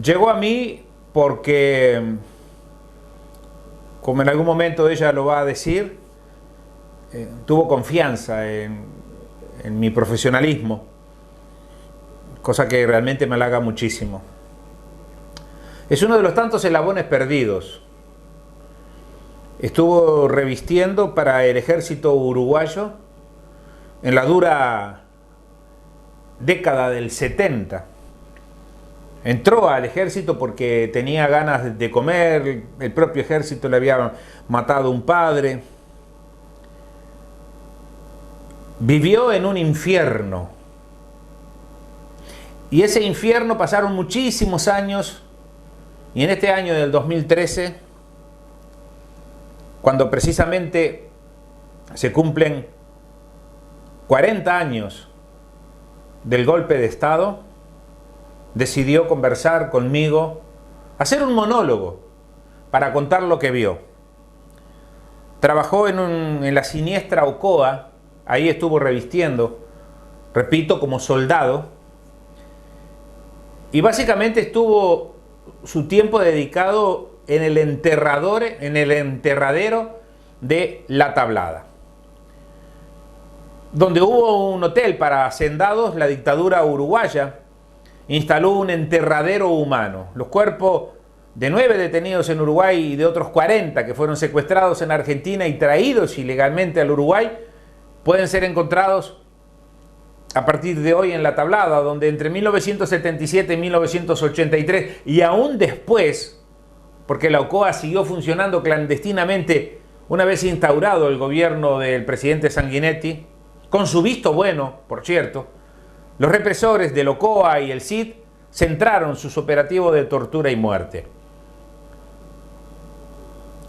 Llegó a mí porque, como en algún momento ella lo va a decir, tuvo confianza en mi profesionalismo, cosa que realmente me halaga muchísimo. Es uno de los tantos eslabones perdidos. Estuvo revistiendo para el ejército uruguayo en la dura década del 70. Entró al ejército porque tenía ganas de comer, el propio ejército le había matado un padre. Vivió en un infierno. Y ese infierno pasaron muchísimos años, y en este año del 2013, cuando precisamente se cumplen 40 años del golpe de Estado, decidió conversar conmigo, hacer un monólogo para contar lo que vio. Trabajó en la siniestra Ocoa, ahí estuvo revistiendo, repito, como soldado, y básicamente estuvo su tiempo dedicado en el enterradero de La Tablada, donde hubo un hotel para hacendados. La dictadura uruguaya instaló un enterradero humano. Los cuerpos de 9 detenidos en Uruguay y de otros 40 que fueron secuestrados en Argentina y traídos ilegalmente al Uruguay pueden ser encontrados a partir de hoy en La Tablada, donde entre 1977 y 1983 y aún después, porque la Ocoa siguió funcionando clandestinamente una vez instaurado el gobierno del presidente Sanguinetti, con su visto bueno, por cierto, los represores del Ocoa y el CID centraron sus operativos de tortura y muerte.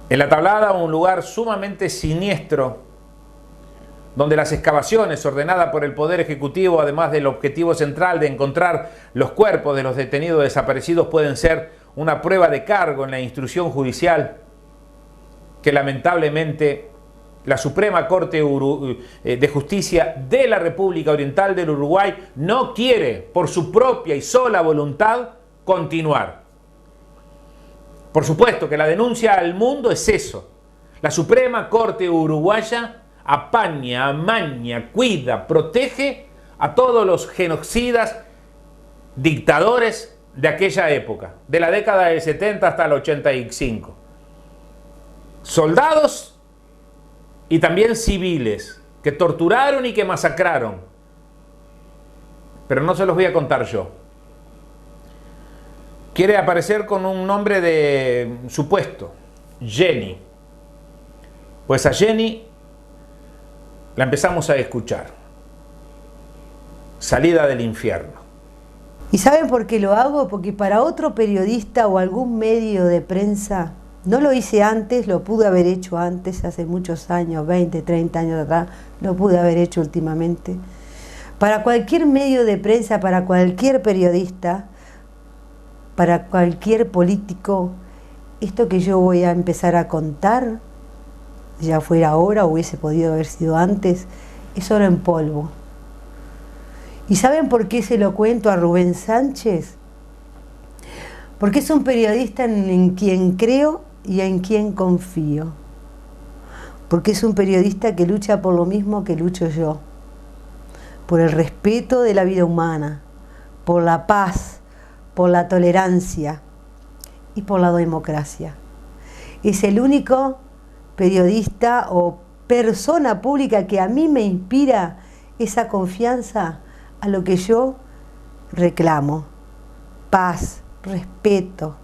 En La Tablada, un lugar sumamente siniestro, donde las excavaciones ordenadas por el Poder Ejecutivo, además del objetivo central de encontrar los cuerpos de los detenidos desaparecidos, pueden ser una prueba de cargo en la instrucción judicial que lamentablemente la Suprema Corte de Justicia de la República Oriental del Uruguay no quiere, por su propia y sola voluntad, continuar. Por supuesto que la denuncia al mundo es eso. La Suprema Corte Uruguaya apaña, amaña, cuida, protege a todos los genocidas, dictadores de aquella época, de la década del 70 hasta el 85. Soldados y también civiles que torturaron y que masacraron. Pero no se los voy a contar yo. Quiere aparecer con un nombre de supuesto, Jenny. Pues a Jenny la empezamos a escuchar. Salida del infierno. ¿Y saben por qué lo hago? Porque para otro periodista o algún medio de prensa, no lo hice antes, lo pude haber hecho antes, hace muchos años, 20, 30 años atrás, lo pude haber hecho últimamente. Para cualquier medio de prensa, para cualquier periodista, para cualquier político, esto que yo voy a empezar a contar, ya fuera ahora o hubiese podido haber sido antes, es oro en polvo. ¿Y saben por qué se lo cuento a Rubén Sánchez? Porque es un periodista en quien creo y en quien confío. Porque es un periodista que lucha por lo mismo que lucho yo. Por el respeto de la vida humana, por la paz, por la tolerancia y por la democracia. Es el único periodista o persona pública que a mí me inspira esa confianza a lo que yo reclamo: paz, respeto,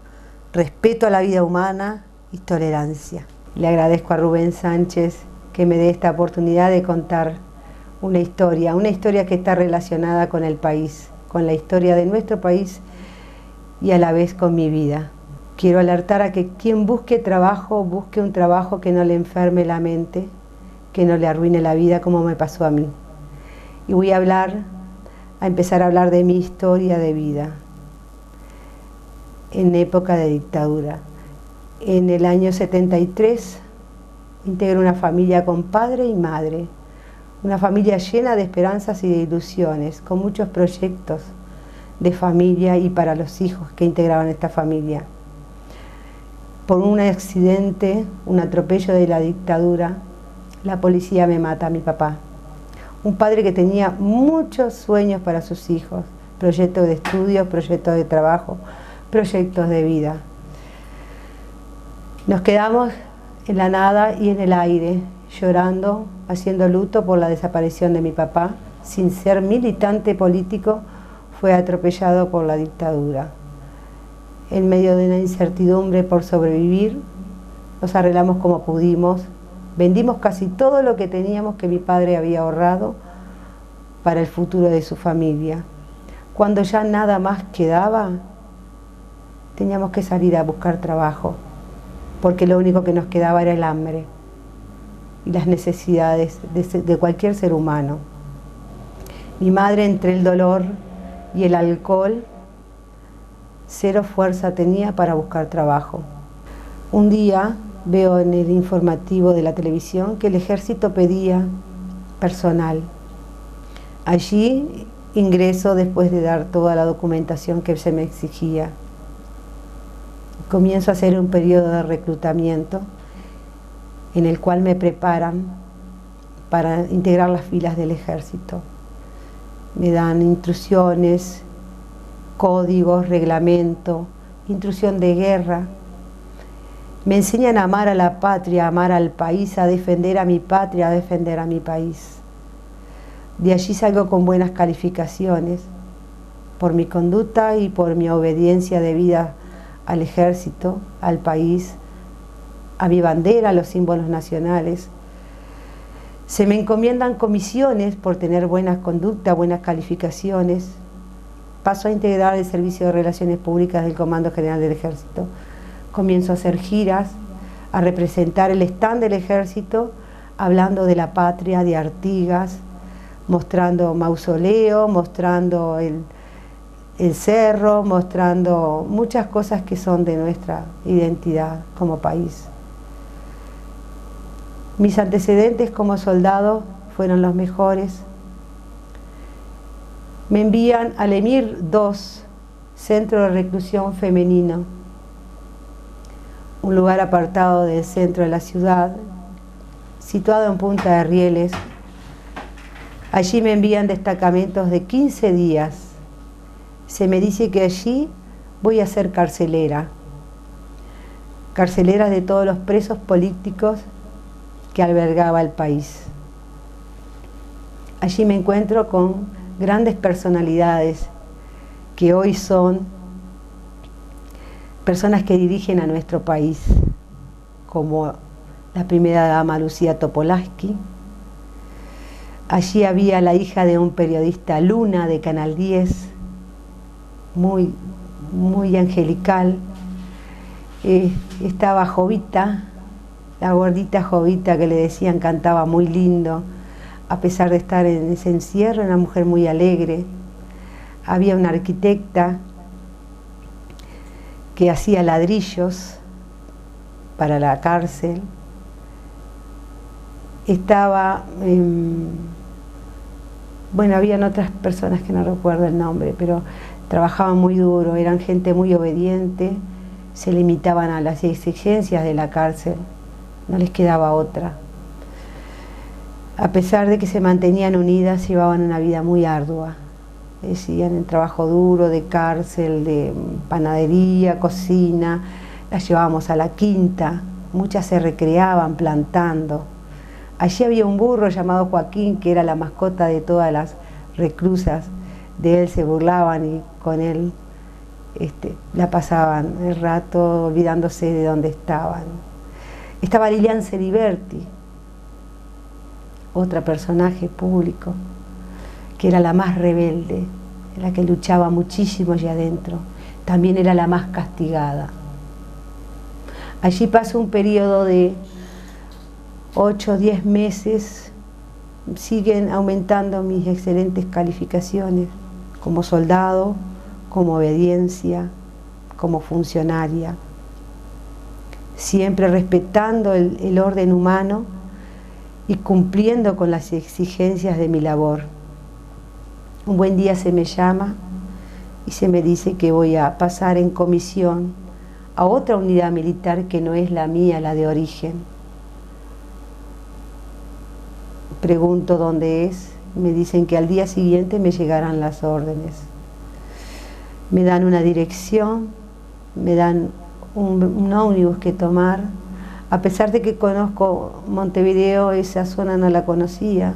respeto a la vida humana y tolerancia. Le agradezco a Rubén Sánchez que me dé esta oportunidad de contar una historia que está relacionada con el país, con la historia de nuestro país y a la vez con mi vida. Quiero alertar a que quien busque trabajo, busque un trabajo que no le enferme la mente, que no le arruine la vida como me pasó a mí. Y voy a empezar a hablar de mi historia de vida en época de dictadura. En el año 73 integro una familia con padre y madre, una familia llena de esperanzas y de ilusiones, con muchos proyectos, de familia y para los hijos que integraban esta familia. Por un accidente, un atropello de la dictadura, la policía me mata a mi papá. Un padre que tenía muchos sueños para sus hijos, proyectos de estudio, proyectos de trabajo, proyectos de vida. Nos quedamos en la nada y en el aire, llorando, haciendo luto por la desaparición de mi papá. Sin ser militante político, fue atropellado por la dictadura. En medio de una incertidumbre por sobrevivir, nos arreglamos como pudimos. Vendimos casi todo lo que teníamos que mi padre había ahorrado para el futuro de su familia. Cuando ya nada más quedaba, teníamos que salir a buscar trabajo, porque lo único que nos quedaba era el hambre y las necesidades de cualquier ser humano. Mi madre, entre el dolor y el alcohol, cero fuerza tenía para buscar trabajo. Un día veo en el informativo de la televisión que el ejército pedía personal. Allí ingreso después de dar toda la documentación que se me exigía. Comienzo a hacer un periodo de reclutamiento en el cual me preparan para integrar las filas del ejército. Me dan instrucciones, códigos, reglamento, instrucción de guerra. Me enseñan a amar a la patria, a amar al país, a defender a mi patria, a defender a mi país. De allí salgo con buenas calificaciones por mi conducta y por mi obediencia debida al ejército, al país, a mi bandera, a los símbolos nacionales. Se me encomiendan comisiones por tener buenas conductas, buenas calificaciones. Paso a integrar el Servicio de Relaciones Públicas del Comando General del Ejército. Comienzo a hacer giras, a representar el stand del Ejército, hablando de la patria, de Artigas, mostrando mausoleo, mostrando el cerro, mostrando muchas cosas que son de nuestra identidad como país. Mis antecedentes como soldado fueron los mejores. Me envían al Emir II, Centro de Reclusión Femenino, un lugar apartado del centro de la ciudad, situado en Punta de Rieles. Allí me envían destacamentos de 15 días. Se me dice que allí voy a ser carcelera de todos los presos políticos que albergaba el país. Allí me encuentro con grandes personalidades que hoy son personas que dirigen a nuestro país, como la primera dama Lucía Topolansky. Allí había la hija de un periodista, Luna, de Canal 10, muy angelical. Estaba Jovita, la gordita Jovita que le decían cantaba muy lindo, a pesar de estar en ese encierro, una mujer muy alegre. Había una arquitecta que hacía ladrillos para la cárcel. Estaba, habían otras personas que no recuerdo el nombre, pero trabajaban muy duro, eran gente muy obediente, se limitaban a las exigencias de la cárcel, no les quedaba otra. A pesar de que se mantenían unidas, llevaban una vida muy ardua. Hacían el trabajo duro de cárcel, de panadería, cocina, las llevábamos a la quinta, muchas se recreaban plantando. Allí había un burro llamado Joaquín, que era la mascota de todas las reclusas. De él se burlaban y con él la pasaban el rato olvidándose de dónde estaban. Estaba Lilian Celiberti, otra personaje público, que era la más rebelde, la que luchaba muchísimo allí adentro. También era la más castigada. Allí pasó un periodo de 8 o 10 meses, siguen aumentando mis excelentes calificaciones como soldado, como obediencia, como funcionaria, siempre respetando el orden humano y cumpliendo con las exigencias de mi labor. Un buen día se me llama y se me dice que voy a pasar en comisión a otra unidad militar que no es la mía, la de origen. Pregunto dónde es, me dicen que al día siguiente me llegarán las órdenes. Me dan una dirección, me dan un ómnibus que tomar. A pesar de que conozco Montevideo, esa zona no la conocía.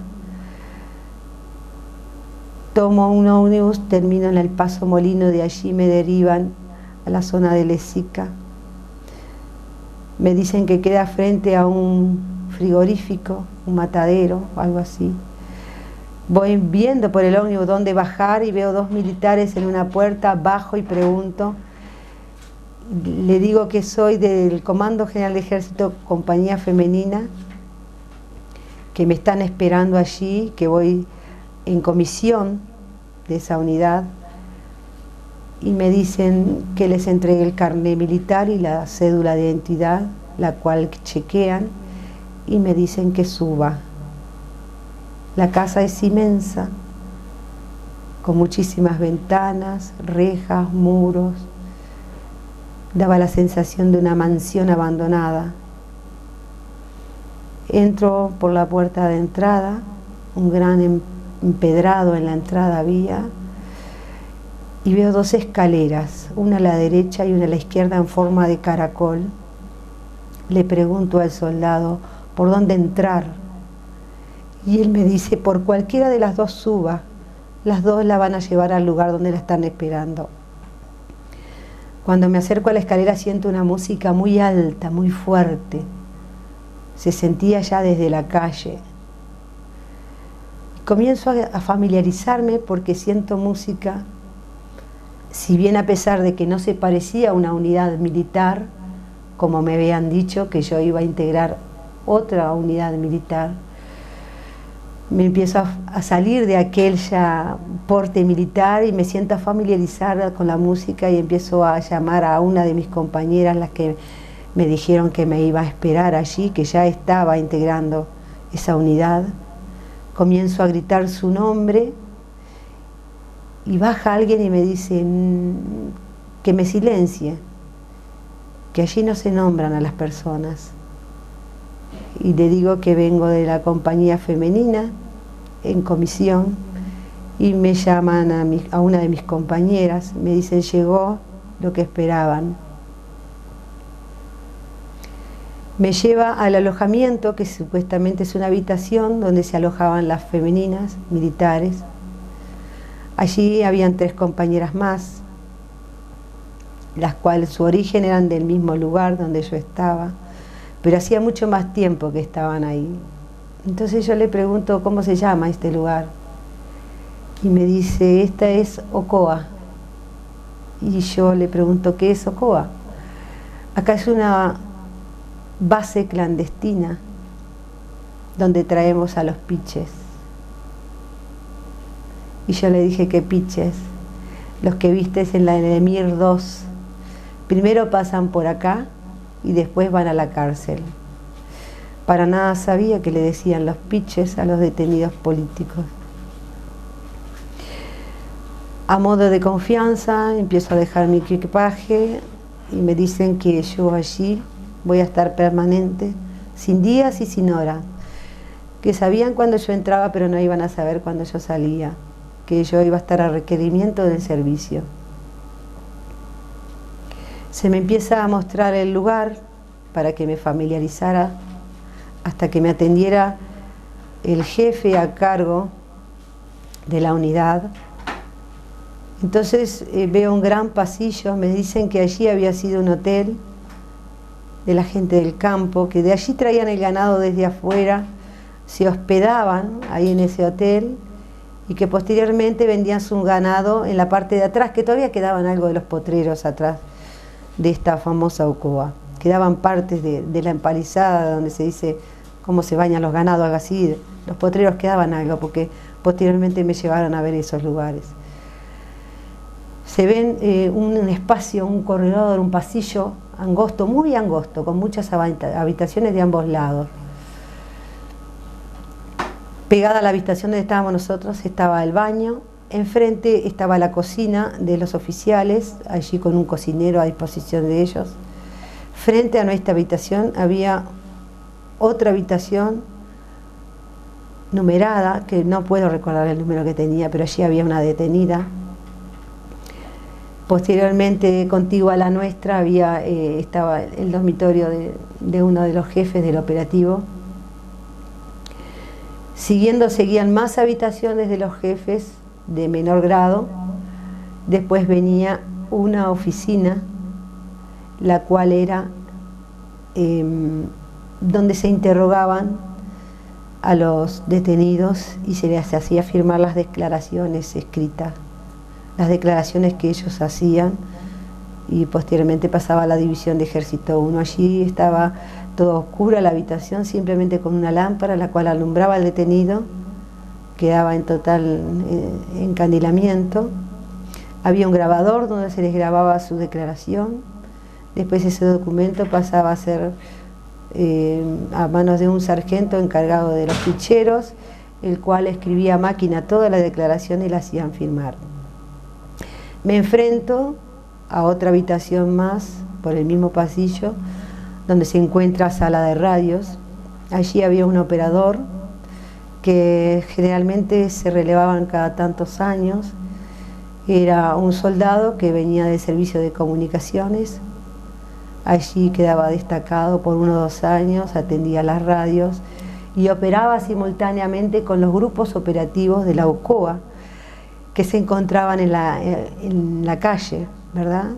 Tomo un ómnibus, termino en el Paso Molino, de allí me derivan a la zona de Lezica. Me dicen que queda frente a un frigorífico, un matadero, algo así. Voy viendo por el ómnibus dónde bajar y veo 2 militares en una puerta, bajo y pregunto. Le digo que soy del Comando General de Ejército, Compañía Femenina, que me están esperando allí, que voy en comisión de esa unidad, y me dicen que les entregue el carné militar y la cédula de identidad, la cual chequean, y me dicen que suba. La casa es inmensa, con muchísimas ventanas, rejas, muros. Daba la sensación de una mansión abandonada. Entro por la puerta de entrada, un gran empedrado en la entrada había, y veo 2 escaleras, una a la derecha y una a la izquierda en forma de caracol. Le pregunto al soldado por dónde entrar, y él me dice, por cualquiera de las 2 suba, las 2 la van a llevar al lugar donde la están esperando. Cuando me acerco a la escalera siento una música muy alta, muy fuerte. Se sentía ya desde la calle. Comienzo a familiarizarme porque siento música, si bien a pesar de que no se parecía a una unidad militar, como me habían dicho que yo iba a integrar otra unidad militar, me empiezo a salir de aquel ya porte militar y me siento a familiarizar con la música y empiezo a llamar a una de mis compañeras, las que me dijeron que me iba a esperar allí, que ya estaba integrando esa unidad. Comienzo a gritar su nombre y baja alguien y me dice que me silencie, que allí no se nombran a las personas. Y le digo que vengo de la compañía femenina en comisión y me llaman a una de mis compañeras, me dicen llegó lo que esperaban. Me lleva al alojamiento, que supuestamente es una habitación donde se alojaban las femeninas militares. Allí habían 3 compañeras más, las cuales su origen eran del mismo lugar donde yo estaba, pero hacía mucho más tiempo que estaban ahí. Entonces yo le pregunto cómo se llama este lugar y me dice, esta es Ocoa. Y yo le pregunto, ¿qué es Ocoa? Acá es una base clandestina donde traemos a los piches. Y yo le dije que piches, los que vistes en la Emir 2, primero pasan por acá y después van a la cárcel. Para nada sabía que le decían los piches a los detenidos políticos. A modo de confianza empiezo a dejar mi equipaje y me dicen que yo allí voy a estar permanente, sin días y sin horas, que sabían cuando yo entraba pero no iban a saber cuando yo salía, que yo iba a estar a requerimiento del servicio. Se me empieza a mostrar el lugar para que me familiarizara hasta que me atendiera el jefe a cargo de la unidad. Entonces veo un gran pasillo, me dicen que allí había sido un hotel de la gente del campo, que de allí traían el ganado desde afuera, se hospedaban ahí en ese hotel y que posteriormente vendían su ganado en la parte de atrás, que todavía quedaban algo de los potreros atrás de esta famosa Ocoa. Quedaban partes de la empalizada donde se dice cómo se bañan los ganados, algo así. Los potreros quedaban algo, porque posteriormente me llevaron a ver esos lugares. Se ven un espacio, un corredor, un pasillo angosto, muy angosto, con muchas habitaciones de ambos lados. Pegada a la habitación donde estábamos nosotros estaba el baño Enfrente estaba la cocina de los oficiales, allí con un cocinero a disposición de ellos. Frente a nuestra habitación había otra habitación numerada, que no puedo recordar el número que tenía, pero allí había una detenida. Posteriormente, contigua a la nuestra, estaba el dormitorio de uno de los jefes del operativo. Seguían más habitaciones de los jefes de menor grado. Después venía una oficina, la cual era donde se interrogaban a los detenidos y se les hacía firmar las declaraciones escritas, las declaraciones que ellos hacían, y posteriormente pasaba a la división de Ejército 1. Allí estaba toda oscura la habitación, simplemente con una lámpara la cual alumbraba al detenido, quedaba en total encandilamiento. Había un grabador donde se les grababa su declaración. Después ese documento pasaba a ser a manos de un sargento encargado de los ficheros, el cual escribía a máquina toda la declaración y la hacían firmar. Me enfrento a otra habitación más, por el mismo pasillo, donde se encuentra sala de radios. Allí había un operador que generalmente se relevaban cada tantos años. Era un soldado que venía del servicio de comunicaciones. Allí quedaba destacado por 1 o 2 años, atendía las radios y operaba simultáneamente con los grupos operativos de la OCOA, que se encontraban en la calle, ¿verdad?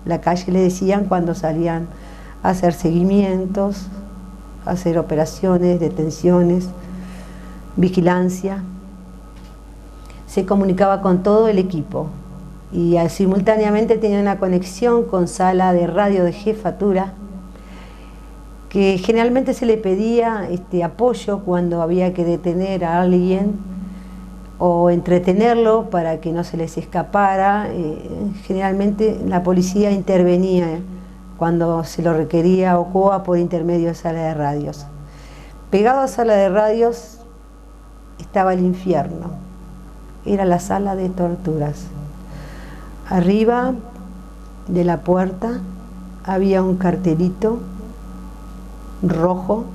La calle le decían cuando salían a hacer seguimientos, a hacer operaciones, detenciones, vigilancia. Se comunicaba con todo el equipo y simultáneamente tenía una conexión con sala de radio de jefatura, que generalmente se le pedía apoyo cuando había que detener a alguien o entretenerlo para que no se les escapara. Generalmente la policía intervenía cuando se lo requería OCOA por intermedio de sala de radios. Pegado a sala de radios estaba el infierno, era la sala de torturas. Arriba de la puerta había un cartelito rojo,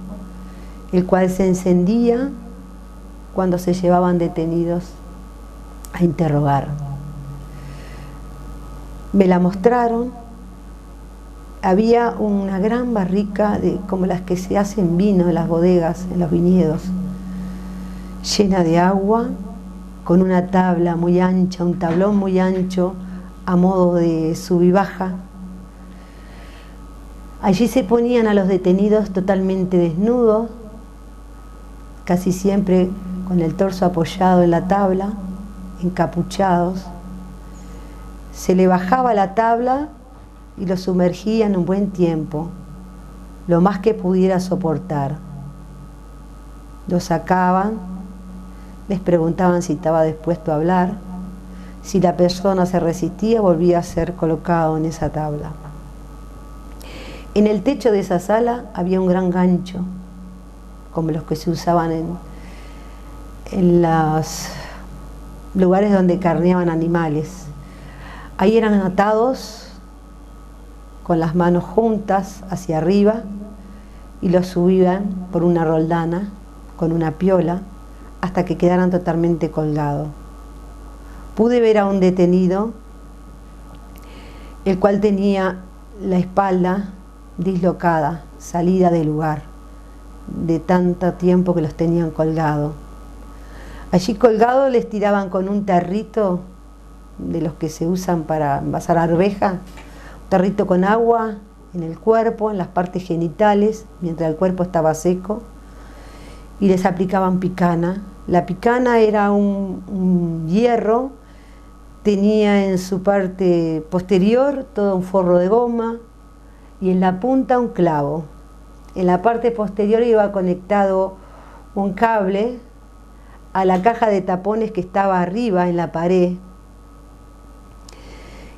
el cual se encendía cuando se llevaban detenidos a interrogar. Me la mostraron. Había una gran barrica como las que se hacen vino en las bodegas, en los viñedos, llena de agua, con una tabla muy ancha, un tablón muy ancho a modo de sub y baja. Allí se ponían a los detenidos totalmente desnudos, casi siempre con el torso apoyado en la tabla, encapuchados. Se le bajaba la tabla y lo sumergían un buen tiempo, lo más que pudiera soportar. Lo sacaban, les preguntaban si estaba dispuesto a hablar. Si la persona se resistía, volvía a ser colocado en esa tabla. En el techo de esa sala había un gran gancho, como los que se usaban en los lugares donde carneaban animales. Ahí eran atados con las manos juntas hacia arriba y los subían por una roldana con una piola hasta que quedaran totalmente colgados. Pude ver a un detenido, el cual tenía la espalda dislocada, salida del lugar, de tanto tiempo que los tenían colgados. Allí colgados les tiraban con un tarrito de los que se usan para envasar arveja, un tarrito con agua en el cuerpo, en las partes genitales, mientras el cuerpo estaba seco, y les aplicaban picana. La picana era un hierro, tenía en su parte posterior todo un forro de goma y en la punta un clavo. En la parte posterior iba conectado un cable a la caja de tapones que estaba arriba en la pared,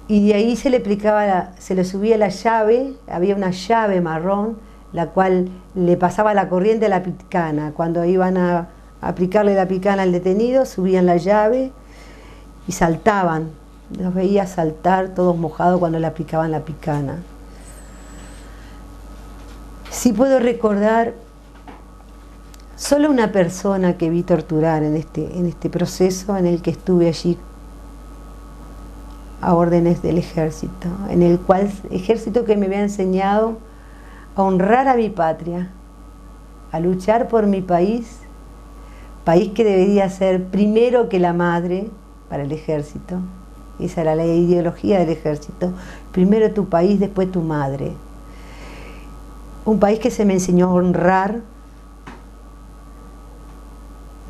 y de ahí se le aplicaba, se le subía la llave. Había una llave marrón, la cual le pasaba la corriente a la picana. Cuando iban a aplicarle la picana al detenido, subían la llave y saltaban, los veía saltar todos mojados cuando le aplicaban la picana. Sí puedo recordar solo una persona que vi torturar en este proceso en el que estuve allí a órdenes del ejército, en el cual ejército que me había enseñado a honrar a mi patria, a luchar por mi país, país que debería ser primero que la madre para el ejército. Esa era la ideología del ejército, primero tu país, después tu madre. Un país que se me enseñó a honrar.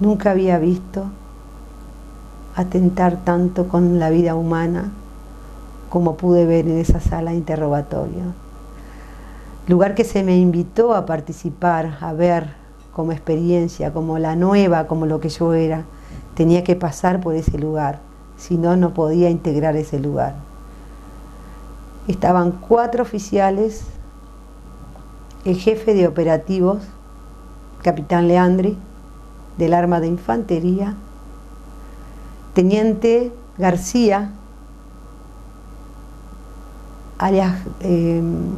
Nunca había visto atentar tanto con la vida humana como pude ver en esa sala de interrogatorio. Lugar que se me invitó a participar, a ver como experiencia, como la nueva, como lo que yo era. Tenía que pasar por ese lugar, si no, no podía integrar ese lugar. Estaban 4 oficiales, el jefe de operativos, capitán Leandri, del arma de infantería, teniente García, alias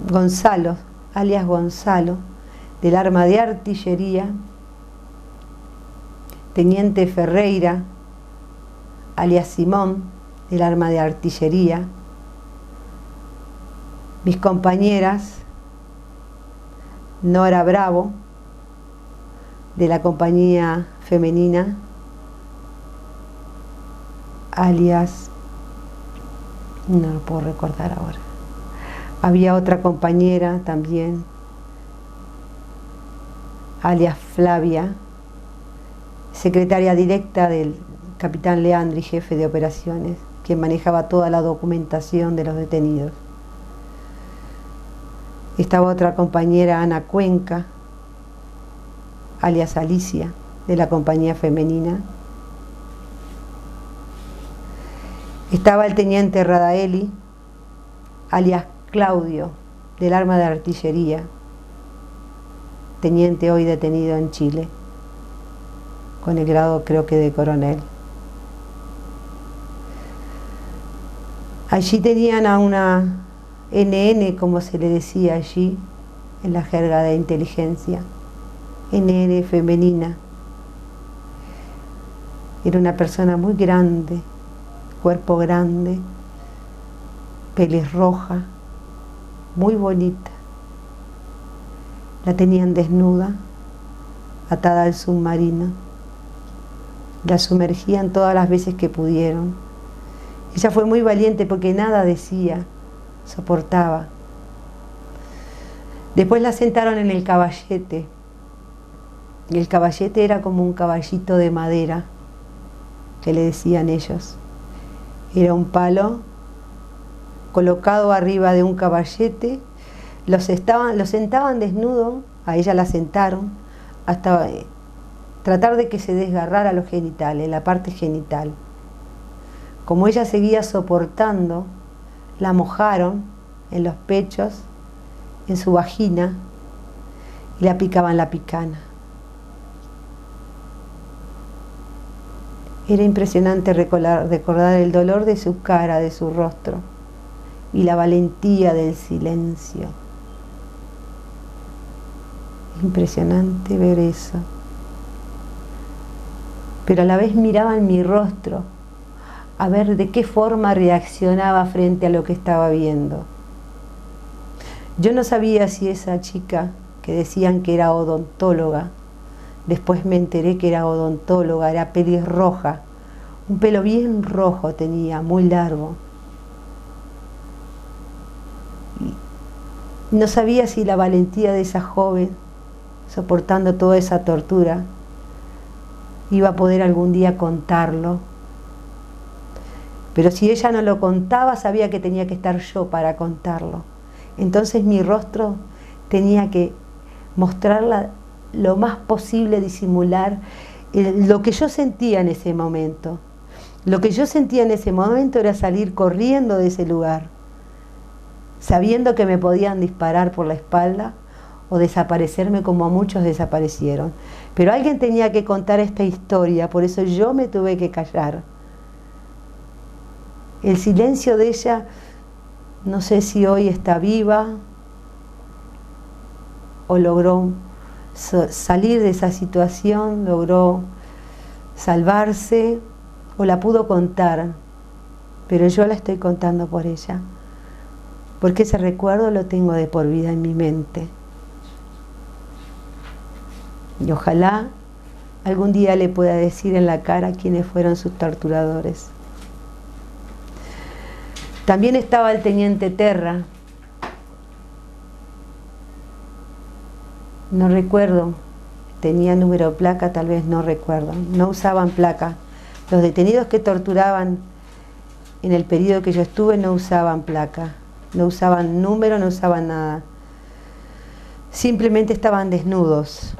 Gonzalo, del arma de artillería, teniente Ferreira, alias Simón, del arma de artillería, mis compañeras, Nora Bravo, de la compañía femenina, alias, no lo puedo recordar ahora. Había otra compañera también, alias Flavia, secretaria directa del capitán Leandri, jefe de operaciones, quien manejaba toda la documentación de los detenidos. Estaba otra compañera, Ana Cuenca, alias Alicia, de la compañía femenina. Estaba el teniente Radaeli, alias Claudio, del arma de artillería, teniente hoy detenido en Chile, con el grado creo que de coronel. Allí tenían a una NN, como se le decía allí, en la jerga de inteligencia, NN femenina. Era una persona muy grande, cuerpo grande, pelirroja, muy bonita. La tenían desnuda, atada al submarino. La sumergían todas las veces que pudieron. Ella fue muy valiente porque nada decía, soportaba. Después la sentaron en el caballete. Y el caballete era como un caballito de madera, que le decían ellos. Era un palo colocado arriba de un caballete. Lo sentaban desnudo, a ella la sentaron, hasta tratar de que se desgarrara los genitales, la parte genital. Como ella seguía soportando, la mojaron en los pechos, en su vagina, y le aplicaban la picana. Era impresionante recordar el dolor de su cara, de su rostro, y la valentía del silencio. Impresionante ver eso. Pero a la vez miraba en mi rostro, a ver de qué forma reaccionaba frente a lo que estaba viendo. Yo no sabía si esa chica, que decían que era odontóloga, después me enteré que era odontóloga, era pelirroja, un pelo bien rojo tenía, muy largo. Y no sabía si la valentía de esa joven, soportando toda esa tortura, iba a poder algún día contarlo. Pero si ella no lo contaba, sabía que tenía que estar yo para contarlo. Entonces mi rostro tenía que mostrarla lo más posible, disimular lo que yo sentía en ese momento. Lo que yo sentía en ese momento era salir corriendo de ese lugar, sabiendo que me podían disparar por la espalda o desaparecerme como muchos desaparecieron. Pero alguien tenía que contar esta historia, por eso yo me tuve que callar. El silencio de ella, no sé si hoy está viva o logró salir de esa situación, logró salvarse o la pudo contar, pero yo la estoy contando por ella, porque ese recuerdo lo tengo de por vida en mi mente. Y ojalá algún día le pueda decir en la cara quiénes fueron sus torturadores. También estaba el teniente Terra. No recuerdo, tenía número de placa, tal vez no recuerdo. No usaban placa. Los detenidos que torturaban en el periodo que yo estuve no usaban placa, no usaban número, no usaban nada. Simplemente estaban desnudos.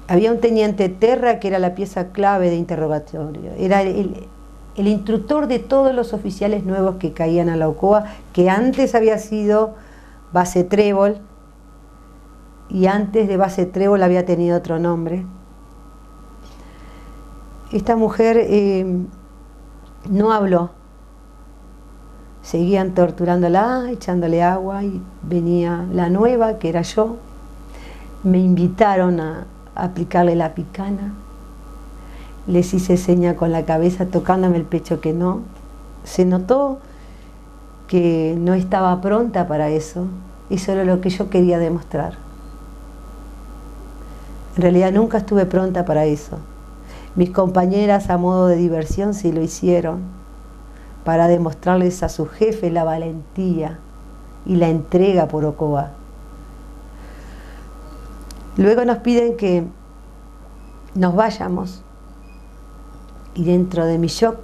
Había un teniente Terra que era la pieza clave de interrogatorio. Era el instructor de todos los oficiales nuevos que caían a la Ocoa, que antes había sido Base Trébol, y antes de Base Trébol había tenido otro nombre. Esta mujer no habló. Seguían torturándola, echándole agua, y venía la nueva, que era yo. Me invitaron a aplicarle la picana. Les hice seña con la cabeza, tocándome el pecho que no. Se notó que no estaba pronta para eso. Eso era lo que yo quería demostrar. En realidad nunca estuve pronta para eso. Mis compañeras, a modo de diversión, sí lo hicieron, para demostrarles a su jefe la valentía y la entrega por Ocoa. Luego nos piden que nos vayamos, y dentro de mi shock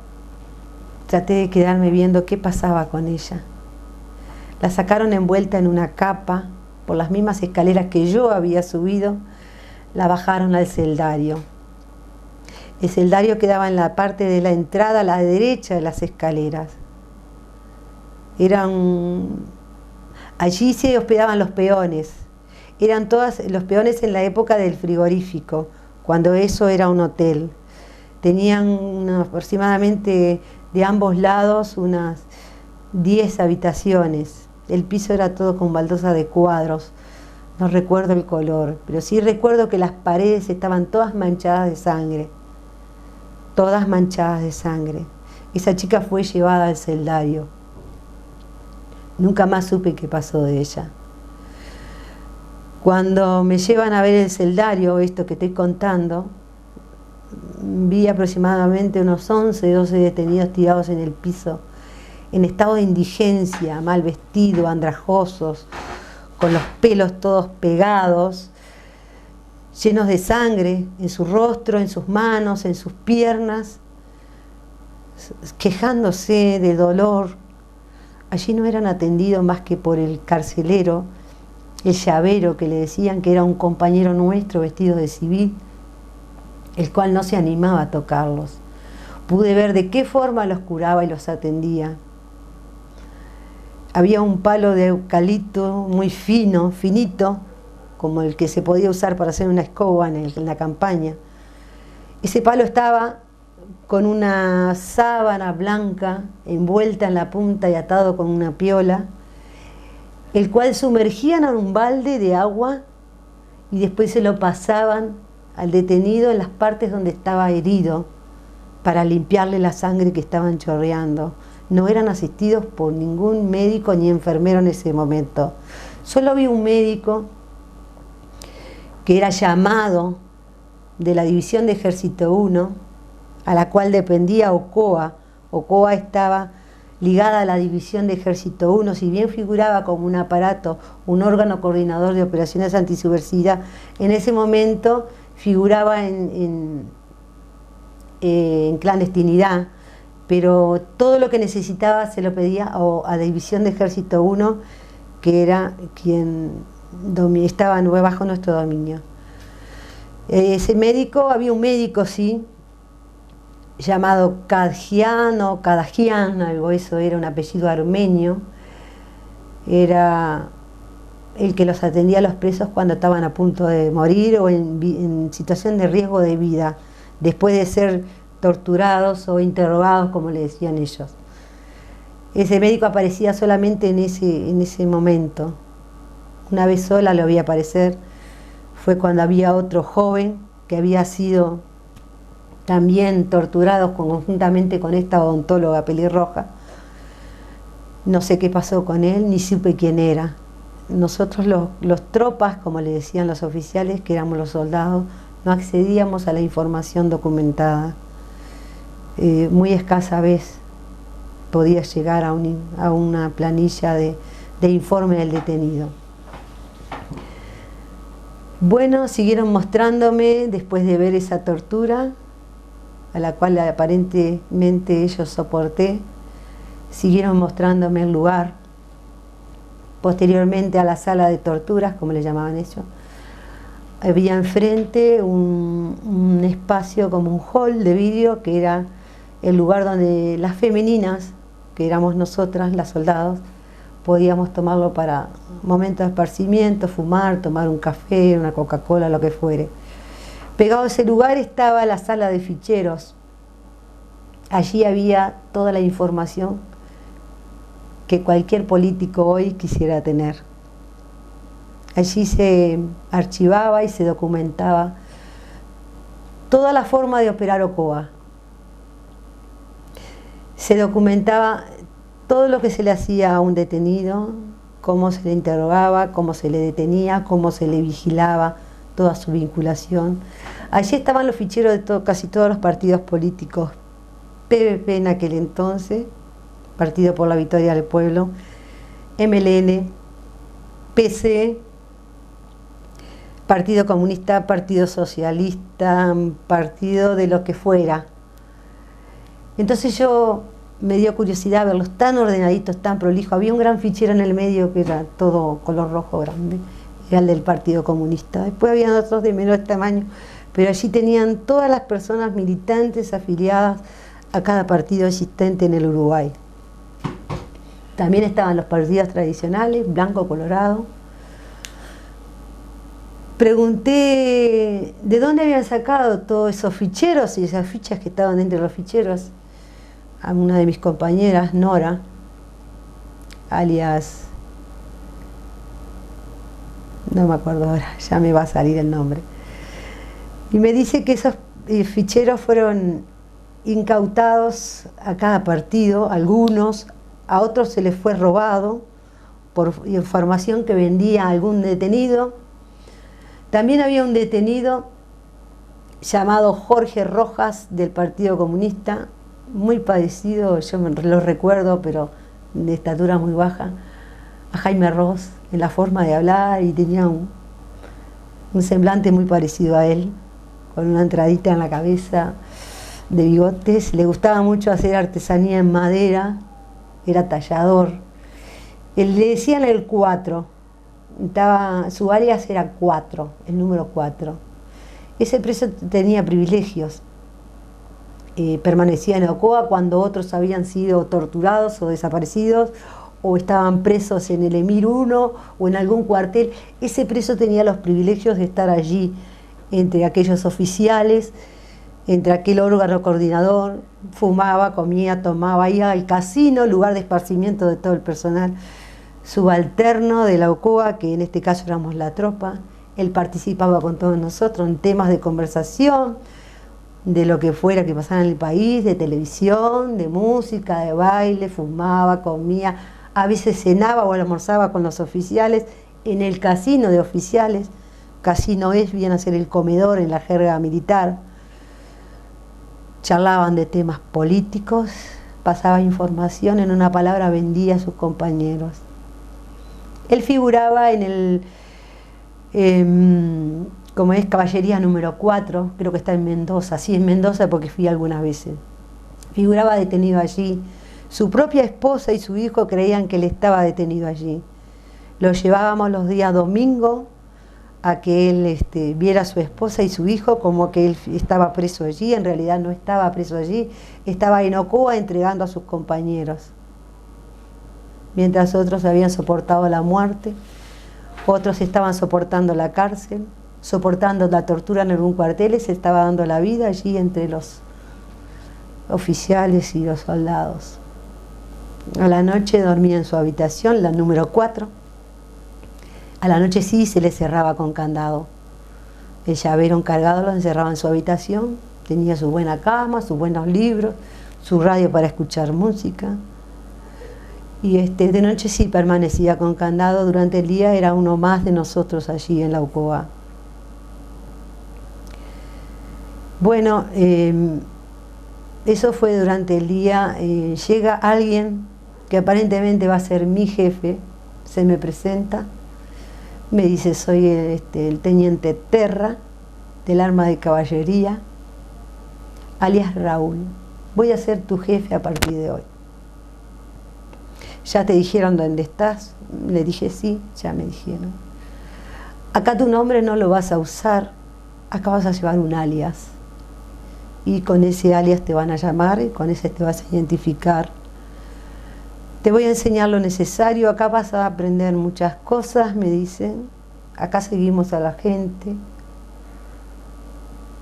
traté de quedarme viendo qué pasaba con ella. La sacaron envuelta en una capa por las mismas escaleras que yo había subido, la bajaron al celdario. El celdario quedaba en la parte de la entrada a la derecha de las escaleras. Allí se hospedaban los peones. Eran todos los peones en la época del frigorífico, cuando eso era un hotel. Tenían aproximadamente de ambos lados unas 10 habitaciones. El piso era todo con baldosa de cuadros. No recuerdo el color, pero sí recuerdo que las paredes estaban todas manchadas de sangre. Todas manchadas de sangre. Esa chica fue llevada al celdario. Nunca más supe qué pasó de ella. Cuando me llevan a ver el celdario, esto que estoy contando, vi aproximadamente unos 11, 12 detenidos tirados en el piso, en estado de indigencia, mal vestidos, andrajosos, con los pelos todos pegados, llenos de sangre en su rostro, en sus manos, en sus piernas, quejándose de dolor. Allí no eran atendidos más que por el carcelero, el llavero, que le decían que era un compañero nuestro vestido de civil, el cual no se animaba a tocarlos. Pude ver de qué forma los curaba y los atendía. Había un palo de eucalipto muy fino, finito, como el que se podía usar para hacer una escoba en la campaña. Ese palo estaba con una sábana blanca envuelta en la punta y atado con una piola, el cual sumergían en un balde de agua y después se lo pasaban al detenido en las partes donde estaba herido para limpiarle la sangre que estaban chorreando. No eran asistidos por ningún médico ni enfermero en ese momento. Solo vi un médico que era llamado de la División de Ejército 1, a la cual dependía Ocoa. Ocoa estaba ligada a la División de Ejército 1, si bien figuraba como un aparato, un órgano coordinador de operaciones antisubversivas, en ese momento figuraba en clandestinidad, pero todo lo que necesitaba se lo pedía a la División de Ejército 1, que era quien estaba bajo nuestro dominio. Ese médico, había un médico, sí, llamado Kadajian o Kadajian, algo eso, era un apellido armenio, era el que los atendía a los presos cuando estaban a punto de morir o en situación de riesgo de vida, después de ser torturados o interrogados, como le decían ellos. Ese médico aparecía solamente en ese momento. Una vez sola lo vi aparecer, fue cuando había otro joven que había sido también torturado conjuntamente con esta odontóloga pelirroja. No sé qué pasó con él, ni supe quién era. Nosotros los tropas, como le decían los oficiales, que éramos los soldados, no accedíamos a la información documentada. Muy escasa vez podía llegar a una planilla de informe del detenido. Bueno, siguieron mostrándome, después de ver esa tortura, a la cual aparentemente ellos soporté, siguieron mostrándome el lugar. Posteriormente a la sala de torturas, como le llamaban ellos, había enfrente un espacio como un hall de vidrio, que era el lugar donde las femeninas, que éramos nosotras, las soldados, podíamos tomarlo para momentos de esparcimiento, fumar, tomar un café, una Coca-Cola, lo que fuere. Pegado a ese lugar estaba la sala de ficheros. Allí había toda la información que cualquier político hoy quisiera tener. Allí se archivaba y se documentaba toda la forma de operar Ocoa. Se documentaba todo lo que se le hacía a un detenido, cómo se le interrogaba, cómo se le detenía, cómo se le vigilaba, toda su vinculación. Allí estaban los ficheros de casi todos los partidos políticos, PVP en aquel entonces, Partido por la Victoria del Pueblo, MLN, PC, Partido Comunista, Partido Socialista, Partido de lo que fuera. Entonces me dio curiosidad verlos tan ordenaditos, tan prolijos. Había un gran fichero en el medio que era todo color rojo grande, era el del Partido Comunista. Después había otros de menor tamaño, pero allí tenían todas las personas militantes afiliadas a cada partido existente en el Uruguay. También estaban los partidos tradicionales, blanco, colorado. Pregunté de dónde habían sacado todos esos ficheros y esas fichas que estaban entre los ficheros a una de mis compañeras, Nora, alias, no me acuerdo ahora, ya me va a salir el nombre. Y me dice que esos ficheros fueron incautados a cada partido, algunos, a otros se les fue robado por información que vendía algún detenido. También había un detenido llamado Jorge Rojas del Partido Comunista, muy parecido, yo lo recuerdo, pero de estatura muy baja, a Jaime Ross en la forma de hablar, y tenía un semblante muy parecido a él, con una entradita en la cabeza, de bigotes. Le gustaba mucho hacer artesanía en madera, era tallador. Le decían el 4, su alias era 4, el número 4. Ese preso tenía privilegios. Permanecía en Ocoa cuando otros habían sido torturados o desaparecidos, o estaban presos en el Emir 1 o en algún cuartel. Ese preso tenía los privilegios de estar allí entre aquellos oficiales, entre aquel órgano coordinador, fumaba, comía, tomaba, iba al casino, lugar de esparcimiento de todo el personal subalterno de la Ocoa, que en este caso éramos la tropa. Él participaba con todos nosotros en temas de conversación, de lo que fuera que pasara en el país, de televisión, de música, de baile, fumaba, comía, a veces cenaba o almorzaba con los oficiales en el casino de oficiales. Casino es, viene a ser el comedor en la jerga militar. Charlaban de temas políticos, pasaba información, en una palabra vendía a sus compañeros. Él figuraba en el, como es Caballería número 4, creo que está en Mendoza, sí, en Mendoza porque fui algunas veces. Figuraba detenido allí. Su propia esposa y su hijo creían que él estaba detenido allí. Lo llevábamos los días domingo a que él viera a su esposa y su hijo como que él estaba preso allí. En realidad no estaba preso allí, estaba en Ocoa entregando a sus compañeros. Mientras otros habían soportado la muerte, otros estaban soportando la cárcel, soportando la tortura en algún cuartel, se estaba dando la vida allí entre los oficiales y los soldados. A la noche dormía en su habitación, la número 4. A la noche sí se le cerraba con candado. El llavero encargado lo encerraba en su habitación, tenía su buena cama, sus buenos libros, su radio para escuchar música. Y de noche sí permanecía con candado, durante el día era uno más de nosotros allí en la UCOA. Bueno, eso fue durante el día. Llega alguien que aparentemente va a ser mi jefe, se me presenta, me dice: soy el teniente Terra, del arma de caballería, alias Raúl, voy a ser tu jefe a partir de hoy. ¿Ya te dijeron dónde estás? Le dije: sí, ya me dijeron. Acá tu nombre no lo vas a usar, acá vas a llevar un alias. Y con ese alias te van a llamar y con ese te vas a identificar. Te voy a enseñar lo necesario, acá vas a aprender muchas cosas, me dicen. Acá seguimos a la gente,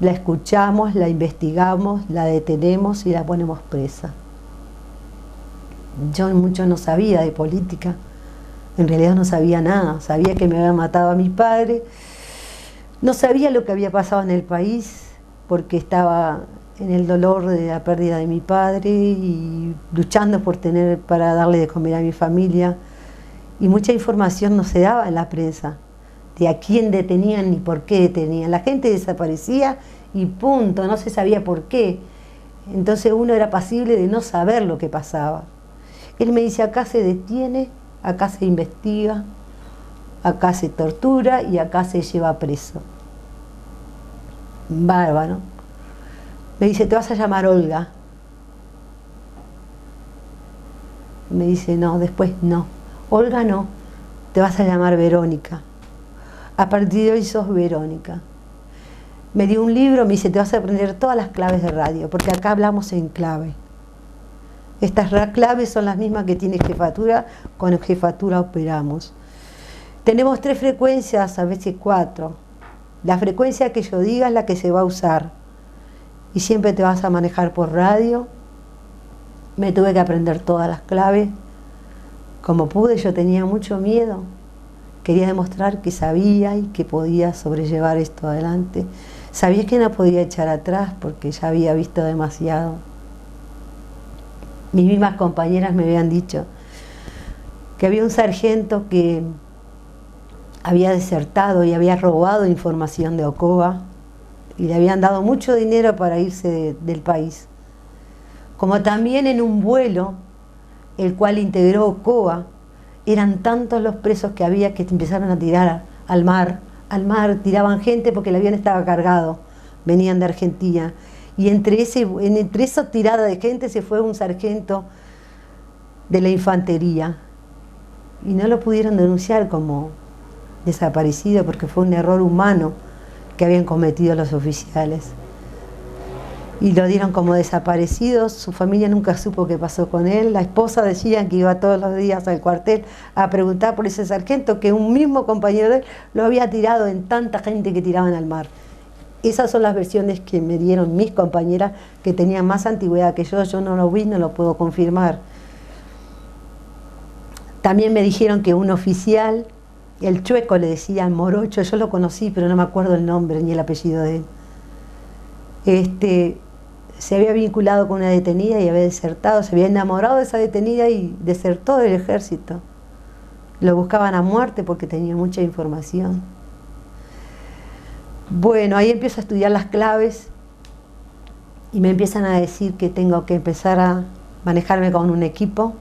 la escuchamos, la investigamos, la detenemos y la ponemos presa. Yo mucho no sabía de política, en realidad no sabía nada, sabía que me había matado a mi padre, no sabía lo que había pasado en el país, porque estaba en el dolor de la pérdida de mi padre y luchando para darle de comer a mi familia, y mucha información no se daba en la prensa, de a quién detenían ni por qué detenían. La gente desaparecía y punto, no se sabía por qué. Entonces uno era pasible de no saber lo que pasaba. Él me dice: acá se detiene, acá se investiga, acá se tortura y acá se lleva preso. Bárbaro. Me dice: te vas a llamar Olga. Me dice: no, después no. Olga no, te vas a llamar Verónica. A partir de hoy sos Verónica. Me dio un libro, me dice: te vas a aprender todas las claves de radio, porque acá hablamos en clave. Estas claves son las mismas que tiene jefatura, con jefatura operamos. Tenemos 3 frecuencias, a veces 4. La frecuencia que yo diga es la que se va a usar. Y siempre te vas a manejar por radio. Me tuve que aprender todas las claves. Como pude, yo tenía mucho miedo. Quería demostrar que sabía y que podía sobrellevar esto adelante. Sabía que no podía echar atrás porque ya había visto demasiado. Mis mismas compañeras me habían dicho que había un sargento que había desertado y había robado información de Ocoa y le habían dado mucho dinero para irse del país. Como también en un vuelo, el cual integró Ocoa, eran tantos los presos que había que empezaron a tirar al mar, tiraban gente porque el avión estaba cargado, venían de Argentina. Y entre esa tirada de gente se fue un sargento de la infantería. Y no lo pudieron denunciar como desaparecido porque fue un error humano que habían cometido los oficiales. Y lo dieron como desaparecido, su familia nunca supo qué pasó con él. La esposa decía que iba todos los días al cuartel a preguntar por ese sargento, que un mismo compañero de él lo había tirado en tanta gente que tiraban al mar. Esas son las versiones que me dieron mis compañeras, que tenían más antigüedad que yo no lo vi, no lo puedo confirmar. También me dijeron que un oficial, el Chueco le decían, Morocho, yo lo conocí, pero no me acuerdo el nombre ni el apellido de él. Se había vinculado con una detenida y había desertado, se había enamorado de esa detenida y desertó del ejército. Lo buscaban a muerte porque tenía mucha información. Bueno, ahí empiezo a estudiar las claves y me empiezan a decir que tengo que empezar a manejarme con un equipo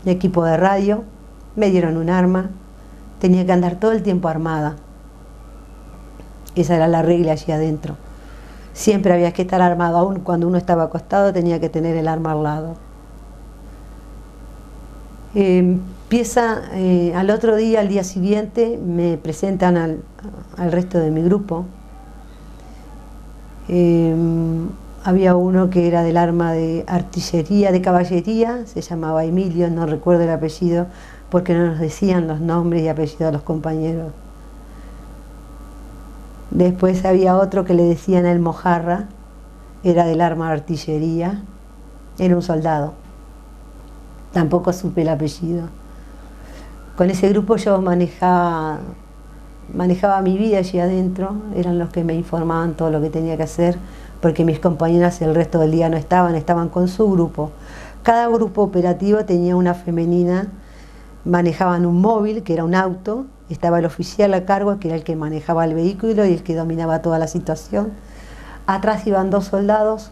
de radio. Me dieron un arma, tenía que andar todo el tiempo armada. Esa era la regla allí adentro. Siempre había que estar armado, aún cuando uno estaba acostado tenía que tener el arma al lado. Al otro día, al día siguiente, me presentan al resto de mi grupo. Había uno que era del arma de artillería, de caballería, se llamaba Emilio, no recuerdo el apellido, porque no nos decían los nombres y apellidos de los compañeros. Después había otro que le decían el Mojarra, era del arma de artillería, Era un soldado. Tampoco supe el apellido. Con ese grupo yo manejaba mi vida allí adentro, eran los que me informaban todo lo que tenía que hacer, porque mis compañeras el resto del día no estaban con su grupo. Cada grupo operativo tenía una femenina, manejaban un móvil, que era un auto, estaba el oficial a cargo, que era el que manejaba el vehículo y el que dominaba toda la situación. Atrás iban 2 soldados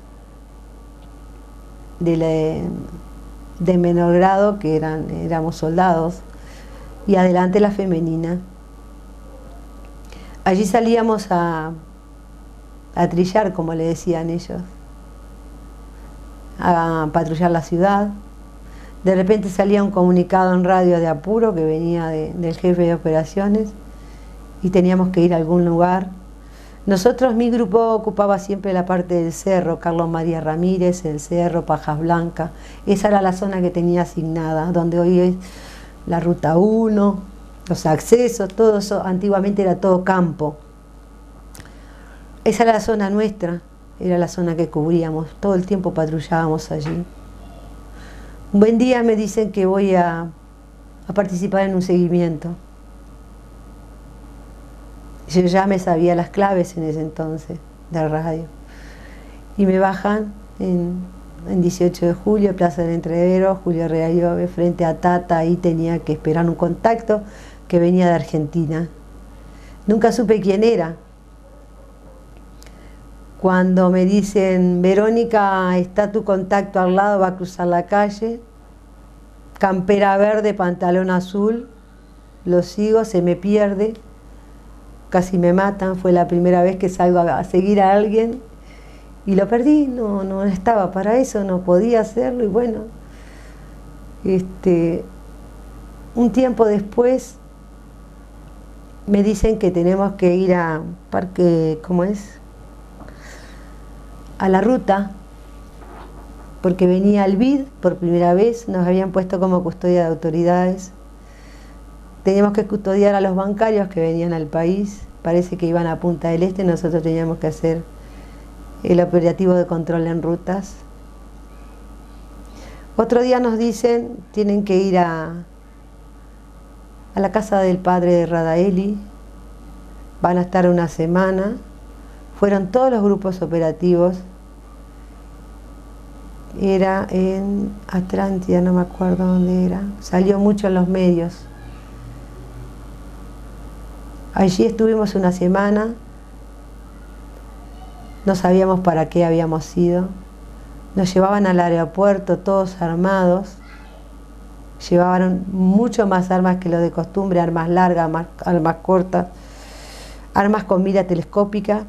de menor grado, que éramos soldados, y adelante la femenina. Allí salíamos a trillar, como le decían ellos, a patrullar la ciudad. De repente salía un comunicado en radio de apuro que venía del jefe de operaciones y teníamos que ir a algún lugar. Nosotros, mi grupo ocupaba siempre la parte del cerro, Carlos María Ramírez, el cerro, Pajas Blancas. Esa era la zona que tenía asignada, donde hoy es la Ruta 1, los accesos, todo eso, antiguamente era todo campo. Esa era la zona nuestra, era la zona que cubríamos, todo el tiempo patrullábamos allí. Un buen día me dicen que voy a participar en un seguimiento. Yo ya me sabía las claves en ese entonces de radio. Y me bajan en 18 de julio, Plaza del Entrevero, Julio Reallove, frente a Tata. Ahí tenía que esperar un contacto que venía de Argentina. Nunca supe quién era. Cuando me dicen, Verónica, está tu contacto al lado, va a cruzar la calle, campera verde, pantalón azul, lo sigo, se me pierde, casi me matan, fue la primera vez que salgo a seguir a alguien y lo perdí, no estaba para eso, no podía hacerlo y bueno, un tiempo después me dicen que tenemos que ir a Parque, ¿cómo es? A la ruta, porque venía el BID por primera vez, nos habían puesto como custodia de autoridades. Teníamos que custodiar a los bancarios que venían al país, parece que iban a Punta del Este, nosotros teníamos que hacer el operativo de control en rutas. Otro día nos dicen, tienen que ir a la casa del padre de Radaeli, van a estar una semana. Fueron todos los grupos operativos, era en Atlántida, no me acuerdo dónde era, salió mucho en los medios. Allí estuvimos una semana, no sabíamos para qué habíamos ido, nos llevaban al aeropuerto todos armados, llevaban mucho más armas que lo de costumbre, armas largas, armas cortas, armas con mira telescópica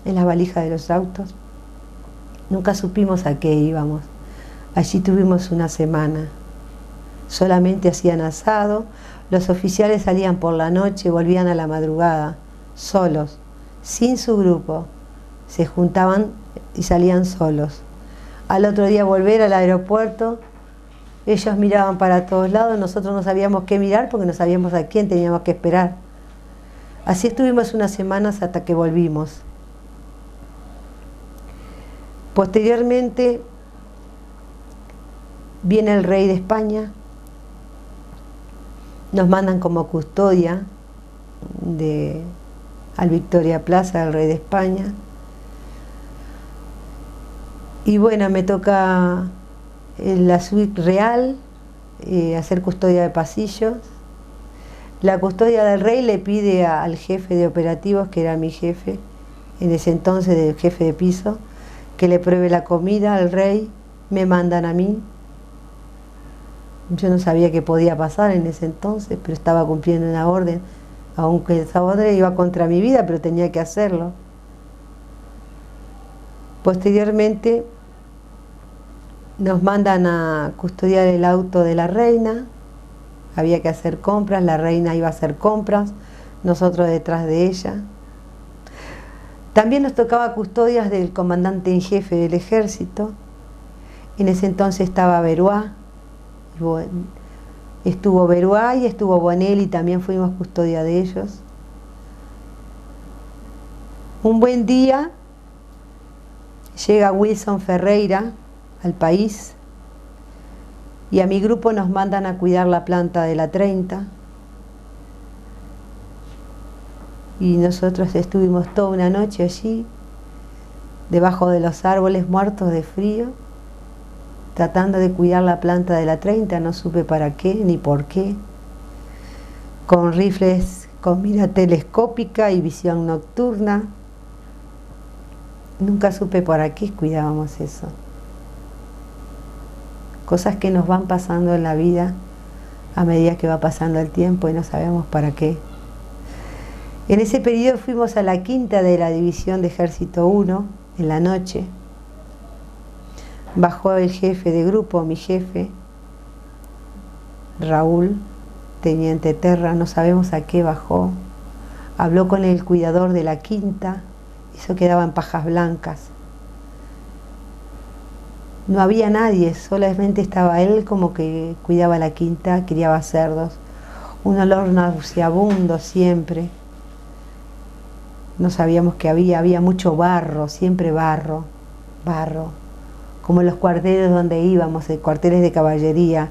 en las valijas de los autos. Nunca supimos a qué íbamos. Allí tuvimos una semana. Solamente hacían asado, los oficiales salían por la noche, volvían a la madrugada, solos, sin su grupo. Se juntaban y salían solos. Al otro día volver al aeropuerto, ellos miraban para todos lados, nosotros no sabíamos qué mirar porque no sabíamos a quién teníamos que esperar. Así estuvimos unas semanas hasta que volvimos. Posteriormente viene el rey de España, nos mandan como custodia al Victoria Plaza, al rey de España. Y bueno, me toca en la suite real hacer custodia de pasillos. La custodia del rey le pide al jefe de operativos, que era mi jefe, en ese entonces del jefe de piso, que le pruebe la comida al rey, me mandan a mí. Yo no sabía qué podía pasar en ese entonces, pero estaba cumpliendo una orden, aunque esa orden iba contra mi vida, pero tenía que hacerlo. Posteriormente nos mandan a custodiar el auto de la reina, había que hacer compras, la reina iba a hacer compras, nosotros detrás de ella. También nos tocaba custodias del comandante en jefe del ejército. En ese entonces estaba Beruá, estuvo Beruá y estuvo Bonelli, también fuimos custodia de ellos. Un buen día llega Wilson Ferreira al país, Y a mi grupo nos mandan a cuidar la planta de la 30. Y nosotros estuvimos toda una noche allí, debajo de los árboles muertos de frío, tratando de cuidar la planta de la 30, no supe para qué ni por qué, con rifles con mira telescópica y visión nocturna. Nunca supe para qué cuidábamos eso. Cosas que nos van pasando en la vida a medida que va pasando el tiempo y no sabemos para qué. En ese periodo fuimos a la quinta de la División de Ejército 1, en la noche. Bajó el jefe de grupo, mi jefe, Raúl, teniente Terra, no sabemos a qué bajó. Habló con el cuidador de la quinta, eso quedaba en Pajas Blancas. No había nadie, solamente estaba él como que cuidaba la quinta, criaba cerdos. Un olor nauseabundo siempre. No sabíamos que había mucho barro, siempre barro, como en los cuarteles donde íbamos, en cuarteles de caballería,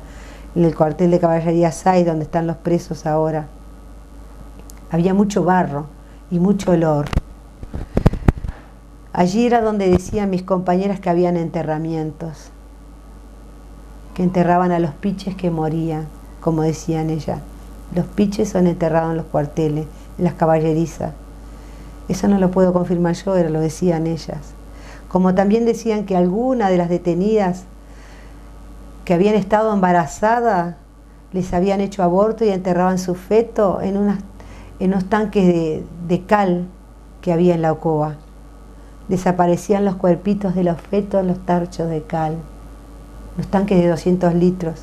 en el cuartel de caballería 6, donde están los presos ahora. Había mucho barro y mucho olor. Allí era donde decían mis compañeras que habían enterramientos, que enterraban a los piches que morían, como decían ellas. Los piches son enterrados en los cuarteles, en las caballerizas. Eso no lo puedo confirmar yo, lo decían ellas. Como también decían que alguna de las detenidas que habían estado embarazadas les habían hecho aborto y enterraban su feto en unos tanques de cal que había en la Ocoa. Desaparecían los cuerpitos de los fetos en los tarchos de cal, los tanques de 200 litros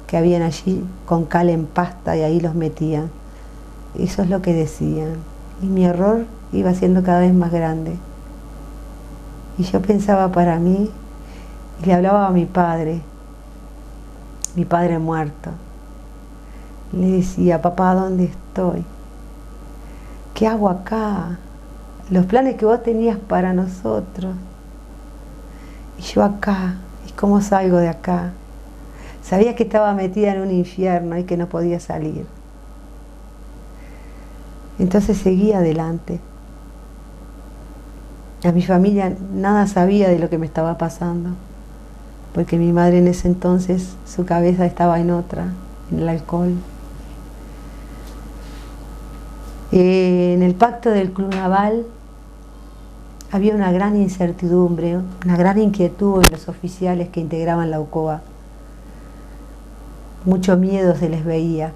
que habían allí con cal en pasta y ahí los metían. Eso es lo que decían. Y mi horror iba siendo cada vez más grande. Y yo pensaba para mí, y le hablaba a mi padre muerto. Le decía, papá, ¿dónde estoy? ¿Qué hago acá? Los planes que vos tenías para nosotros. Y yo acá, ¿y cómo salgo de acá? Sabía que estaba metida en un infierno y que no podía salir. Entonces seguí adelante. A mi familia nada sabía de lo que me estaba pasando, porque mi madre en ese entonces, su cabeza estaba en otra, en el alcohol. En el pacto del Club Naval había una gran incertidumbre, una gran inquietud en los oficiales que integraban la Ocoa. Mucho miedo se les veía.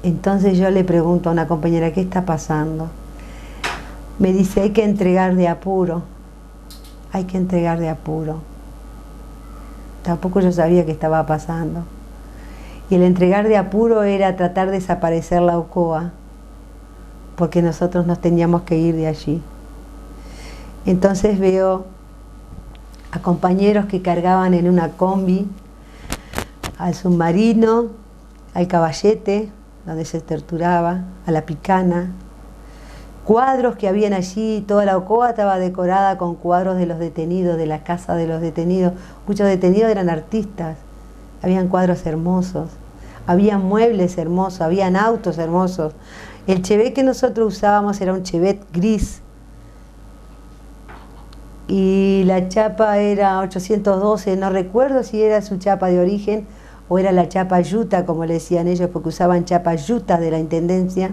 Entonces yo le pregunto a una compañera, ¿qué está pasando? Me dice, hay que entregar de apuro. Hay que entregar de apuro. Tampoco yo sabía qué estaba pasando. Y el entregar de apuro era tratar de desaparecer la Ocoa, porque nosotros nos teníamos que ir de allí. Entonces veo a compañeros que cargaban en una combi al submarino, al caballete, donde se torturaba, a la picana, cuadros que habían allí, toda la Ocoa estaba decorada con cuadros de los detenidos, de la casa de los detenidos. Muchos detenidos eran artistas, habían cuadros hermosos, había muebles hermosos, habían autos hermosos. El Chevette que nosotros usábamos era un Chevette gris, y la chapa era 812, no recuerdo si era su chapa de origen o era la chapa yuta, como le decían ellos, porque usaban chapas yutas de la intendencia,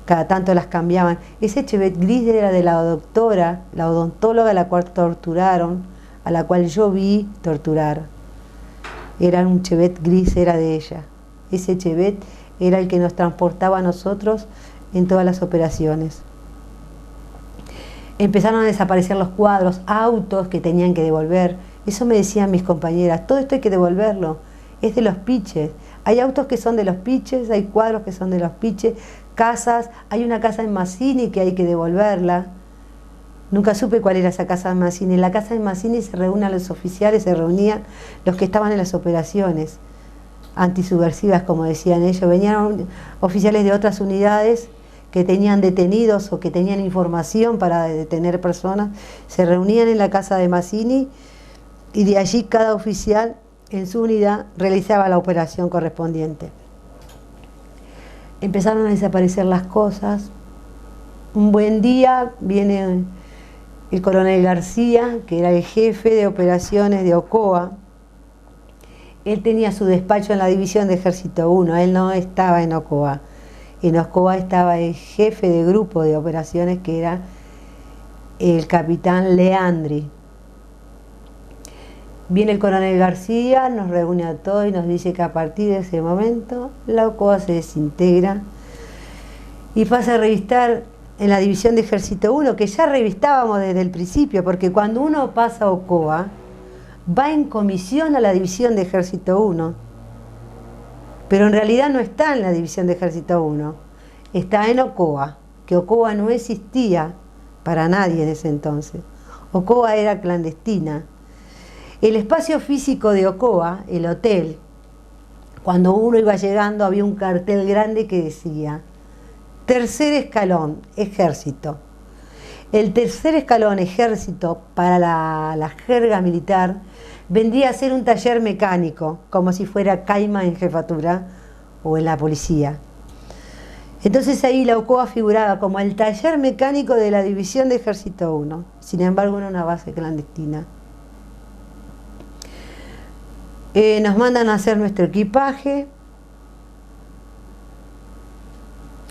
cada tanto las cambiaban. Ese Chevette gris era de la doctora, la odontóloga a la cual torturaron, a la cual yo vi torturar. Era un Chevette gris, era de ella. Ese Chevette era el que nos transportaba a nosotros en todas las operaciones. Empezaron a desaparecer los cuadros, autos que tenían que devolver. Eso me decían mis compañeras, todo esto hay que devolverlo, es de los piches. Hay autos que son de los piches, hay cuadros que son de los piches, casas, hay una casa en Mazzini que hay que devolverla. Nunca supe cuál era esa casa en Mazzini. En la casa de Mazzini se reunían los oficiales, se reunían los que estaban en las operaciones antisubversivas, como decían ellos. Venían oficiales de otras unidades que tenían detenidos o que tenían información para detener personas, se reunían en la casa de Mazzini y de allí cada oficial en su unidad realizaba la operación correspondiente. Empezaron a desaparecer las cosas. Un buen día viene el coronel García, que era el jefe de operaciones de Ocoa. Él tenía su despacho en la división de Ejército 1, él no estaba en Ocoa. En Ocoa estaba el jefe de grupo de operaciones, que era el capitán Leandri. Viene el coronel García, nos reúne a todos y nos dice que a partir de ese momento la Ocoa se desintegra y pasa a revistar en la división de Ejército 1, que ya revistábamos desde el principio, porque cuando uno pasa a Ocoa, va en comisión a la división de Ejército 1, pero en realidad no está en la división de Ejército 1, está en Ocoa, que Ocoa no existía para nadie en ese entonces. Ocoa era clandestina. El espacio físico de Ocoa, el hotel, cuando uno iba llegando había un cartel grande que decía: tercer escalón, ejército. El tercer escalón, ejército, para la jerga militar, vendría a ser un taller mecánico, como si fuera Caima en jefatura o en la policía. Entonces ahí la Ocoa figuraba como el taller mecánico de la división de Ejército 1, sin embargo era una base clandestina. Nos mandan a hacer nuestro equipaje.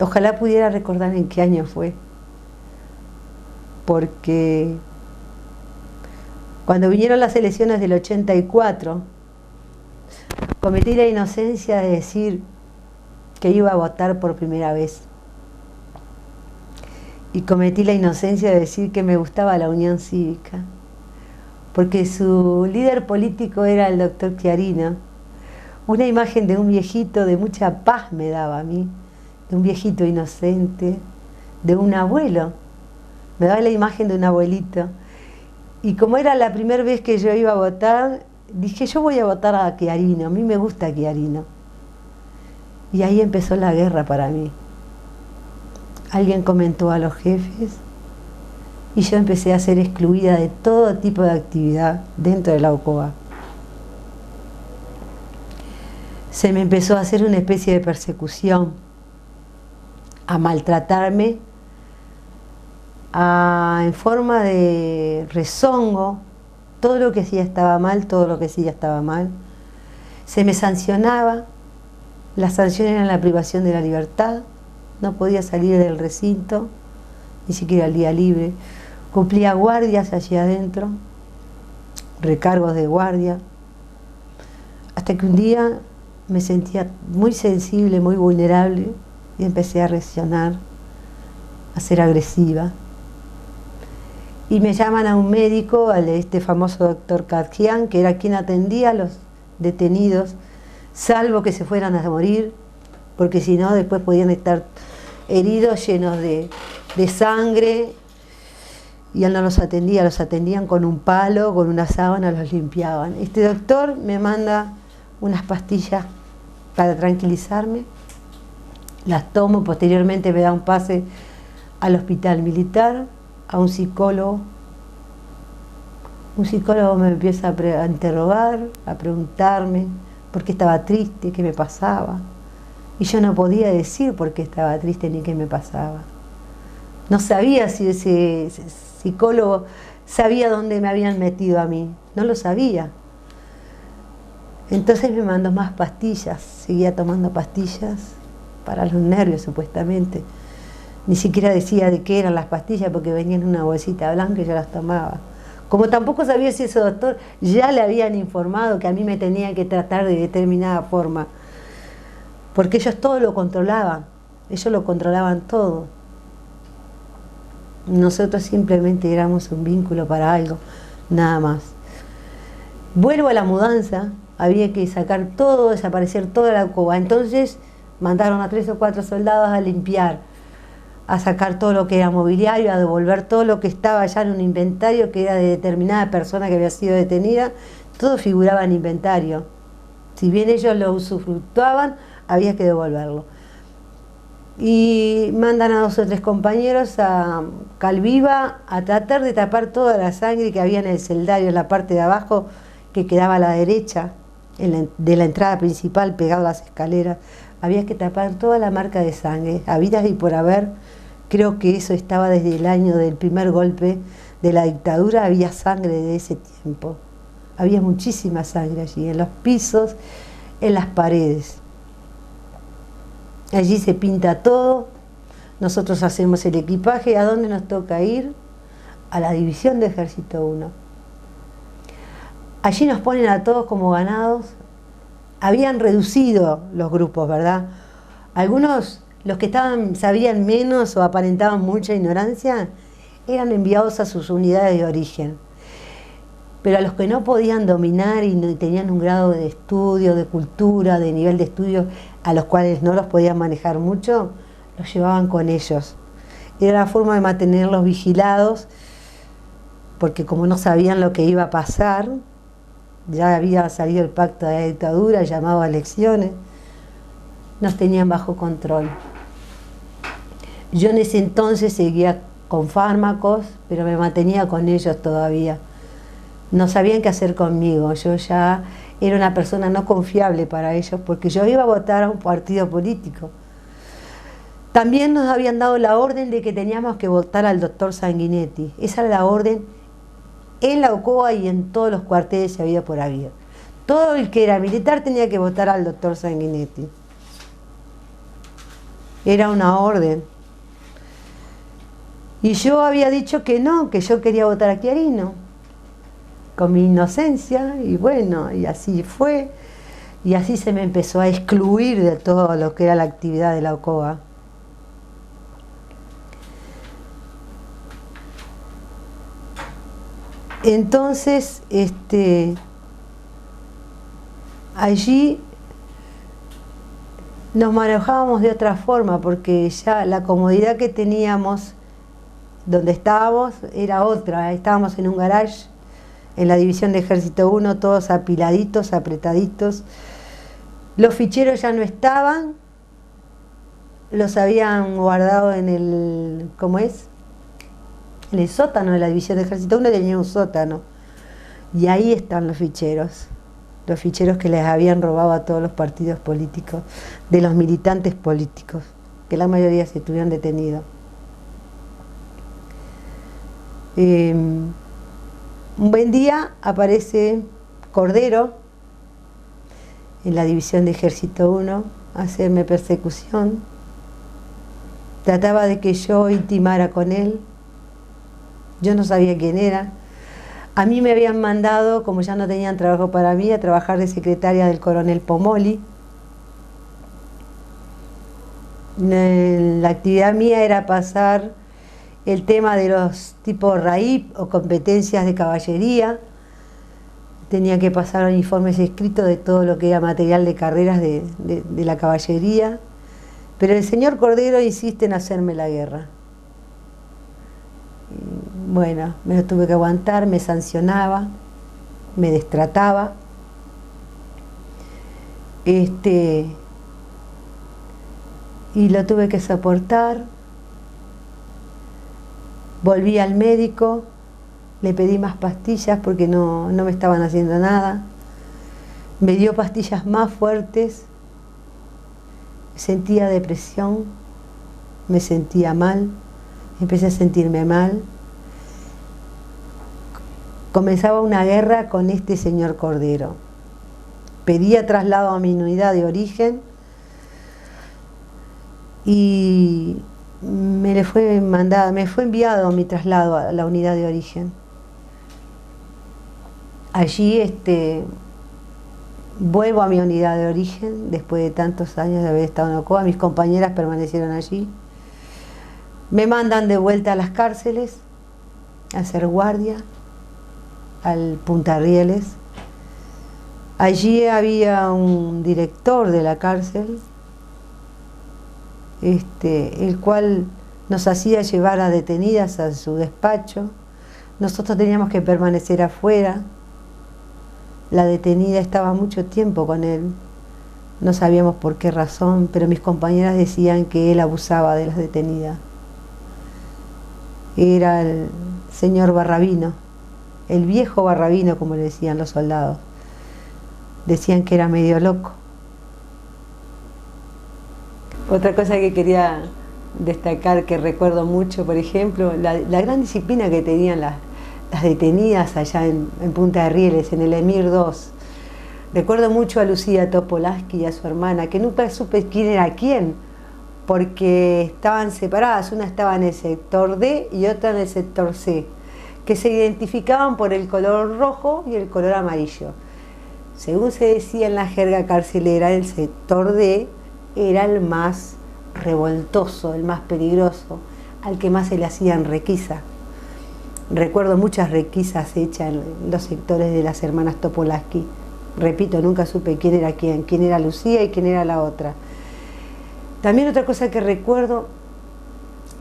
Ojalá pudiera recordar en qué año fue, porque cuando vinieron las elecciones del 84, cometí la inocencia de decir que iba a votar por primera vez. Y cometí la inocencia de decir que me gustaba la Unión Cívica, porque su líder político era el doctor Chiarino. Una imagen de un viejito de mucha paz me daba a mí, de un viejito inocente, de un abuelo. Me daba la imagen de un abuelito. Y como era la primera vez que yo iba a votar, dije, yo voy a votar a Chiarino, a mí me gusta Chiarino. Y ahí empezó la guerra para mí. Alguien comentó a los jefes y yo empecé a ser excluida de todo tipo de actividad dentro de la Ocoa. Se me empezó a hacer una especie de persecución, a maltratarme, en forma de rezongo. Todo lo que hacía estaba mal, todo lo que hacía estaba mal. Se me sancionaba. Las sanciones eran la privación de la libertad. No podía salir del recinto, ni siquiera al día libre. Cumplía guardias allí adentro, recargos de guardia, hasta que un día me sentía muy sensible, muy vulnerable, y empecé a reaccionar, a ser agresiva. Y me llaman a un médico, al este famoso doctor Kadjian, que era quien atendía a los detenidos, salvo que se fueran a morir, porque si no después podían estar heridos, llenos de sangre. Y él no los atendían con un palo, con una sábana, los limpiaban. Este doctor me manda unas pastillas para tranquilizarme, las tomo, posteriormente me da un pase al hospital militar, a un psicólogo. Un psicólogo me empieza a interrogar, a preguntarme por qué estaba triste, qué me pasaba. Y yo no podía decir por qué estaba triste ni qué me pasaba. No sabía si ese psicólogo sabía dónde me habían metido a mí, no lo sabía. Entonces me mandó más pastillas, seguía tomando pastillas para los nervios supuestamente. Ni siquiera decía de qué eran las pastillas porque venían en una bolsita blanca y yo las tomaba. Como tampoco sabía si ese doctor ya le habían informado que a mí me tenía que tratar de determinada forma, porque ellos todo lo controlaban, ellos lo controlaban todo. Nosotros simplemente éramos un vínculo para algo, nada más. Vuelvo a la mudanza, había que sacar todo, desaparecer toda la Ocoa. Entonces mandaron a 3 o 4 soldados a limpiar, a sacar todo lo que era mobiliario, a devolver todo lo que estaba ya en un inventario que era de determinada persona que había sido detenida. Todo figuraba en inventario. Si bien ellos lo usufructuaban, había que devolverlo. Y mandan a 2 o 3 compañeros a Calviva a tratar de tapar toda la sangre que había en el celdario, en la parte de abajo que quedaba a la derecha, de la entrada principal, pegado a las escaleras. Había que tapar toda la marca de sangre, habidas y por haber. Creo que eso estaba desde el año del primer golpe de la dictadura, había sangre de ese tiempo. Había muchísima sangre allí, en los pisos, en las paredes. Allí se pinta todo, nosotros hacemos el equipaje. ¿A dónde nos toca ir? A la División de Ejército 1. Allí nos ponen a todos como ganados. Habían reducido los grupos, ¿verdad? Algunos, los que sabían menos o aparentaban mucha ignorancia, eran enviados a sus unidades de origen. Pero a los que no podían dominar y no tenían un grado de estudio, de cultura, de nivel de estudio, a los cuales no los podían manejar mucho, los llevaban con ellos. Era la forma de mantenerlos vigilados, porque como no sabían lo que iba a pasar, ya había salido el pacto de la dictadura, llamado a elecciones, nos tenían bajo control. Yo en ese entonces seguía con fármacos, pero me mantenía con ellos todavía. No sabían qué hacer conmigo, yo ya era una persona no confiable para ellos, porque yo iba a votar a un partido político. También nos habían dado la orden de que teníamos que votar al doctor Sanguinetti. Esa era la orden en la Ocoa y en todos los cuarteles que había por haber. Todo el que era militar tenía que votar al doctor Sanguinetti. Era una orden. Y yo había dicho que no, que yo quería votar a Chiarino, con mi inocencia, y bueno, y así fue. Y así se me empezó a excluir de todo lo que era la actividad de la Ocoa. Entonces, allí nos manejábamos de otra forma, porque ya la comodidad que teníamos donde estábamos era otra. Estábamos en un garage, en la División de Ejército 1, todos apiladitos, apretaditos. Los ficheros ya no estaban, los habían guardado en el, ¿cómo es?, en el sótano de la División de Ejército 1. Tenía un sótano, y ahí están los ficheros que les habían robado a todos los partidos políticos, de los militantes políticos, que la mayoría se tuvieron detenidos. Un buen día aparece Cordero en la División de Ejército 1 a hacerme persecución. Trataba de que yo intimara con él. Yo no sabía quién era. A mí me habían mandado, como ya no tenían trabajo para mí, a trabajar de secretaria del coronel Pomoli. La actividad mía era pasar el tema de los tipos RAIP o competencias de caballería. Tenía que pasar informes escritos de todo lo que era material de carreras de la caballería. Pero el señor Cordero insiste en hacerme la guerra. Bueno, me lo tuve que aguantar, me sancionaba, me destrataba. Y lo tuve que soportar. Volví al médico, le pedí más pastillas porque no me estaban haciendo nada. Me dio pastillas más fuertes. Sentía depresión, me sentía mal, empecé a sentirme mal. Comenzaba una guerra con este señor Cordero. Pedía traslado a mi unidad de origen y me fue enviado mi traslado a la unidad de origen. Allí vuelvo a mi unidad de origen después de tantos años de haber estado en Ocoa. Mis compañeras permanecieron allí. Me mandan de vuelta a las cárceles a hacer guardia al Punta Rieles. Allí había un director de la cárcel, el cual nos hacía llevar a detenidas a su despacho. Nosotros teníamos que permanecer afuera. La detenida estaba mucho tiempo con él. No sabíamos por qué razón, pero mis compañeras decían que él abusaba de las detenidas. Era el señor Barrabino, el viejo Barrabino, como le decían los soldados. decían que era medio loco. Otra cosa que quería destacar, que recuerdo mucho, por ejemplo, la gran disciplina que tenían las detenidas allá en Punta de Rieles, en el Emir II. Recuerdo mucho a Lucía Topolansky y a su hermana, que nunca supe quién era quién, porque estaban separadas, una estaba en el sector D y otra en el sector C, que se identificaban por el color rojo y el color amarillo. Según se decía en la jerga carcelera, el sector D era el más revoltoso, el más peligroso, al que más se le hacían requisas. Recuerdo muchas requisas hechas en los sectores de las hermanas Topolansky. Repito, nunca supe quién era Lucía y quién era la otra. También otra cosa que recuerdo,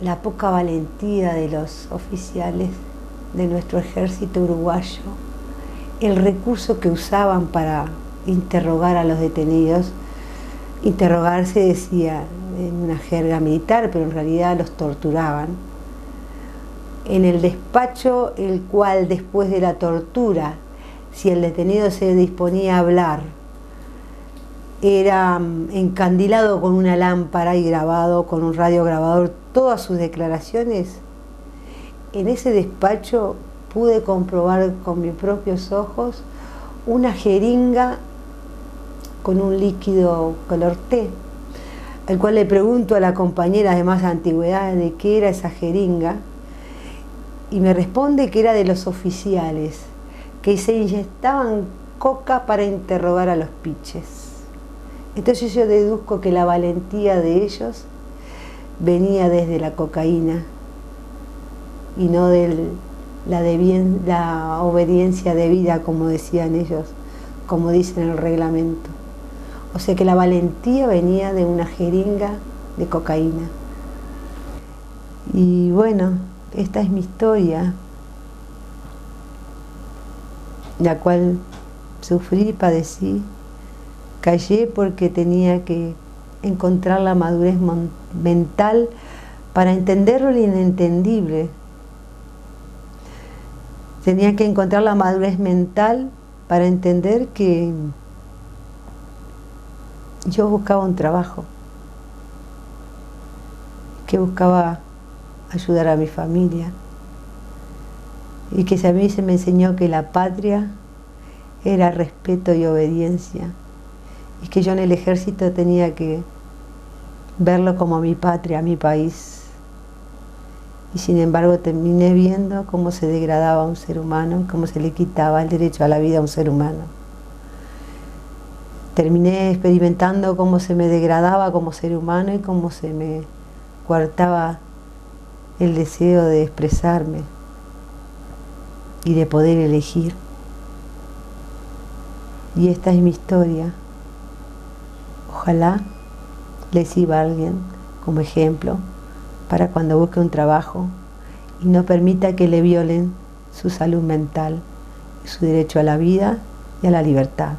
la poca valentía de los oficiales de nuestro ejército uruguayo, el recurso que usaban para interrogar a los detenidos. Interrogar se decía en una jerga militar, pero en realidad los torturaban. En el despacho, el cual después de la tortura, si el detenido se disponía a hablar, era encandilado con una lámpara y grabado con un radiograbador todas sus declaraciones. En ese despacho pude comprobar con mis propios ojos una jeringa con un líquido color té, al cual le pregunto a la compañera de más antigüedad de qué era esa jeringa, y me responde que era de los oficiales, que se inyectaban coca para interrogar a los piches. Entonces yo deduzco que la valentía de ellos venía desde la cocaína y no de la obediencia debida, como decían ellos, como dice en el reglamento. O sea que la valentía venía de una jeringa de cocaína. Y bueno, esta es mi historia, la cual sufrí, padecí, callé porque tenía que encontrar la madurez mental para entender lo inentendible. Tenía que encontrar la madurez mental para entender que yo buscaba un trabajo, que buscaba ayudar a mi familia, y que a mí se me enseñó que la patria era respeto y obediencia, y que yo en el ejército tenía que verlo como mi patria, mi país. Y sin embargo terminé viendo cómo se degradaba a un ser humano, cómo se le quitaba el derecho a la vida a un ser humano. Terminé experimentando cómo se me degradaba como ser humano y cómo se me coartaba el deseo de expresarme y de poder elegir. Y esta es mi historia. Ojalá le sirva a alguien como ejemplo para cuando busque un trabajo y no permita que le violen su salud mental y su derecho a la vida y a la libertad.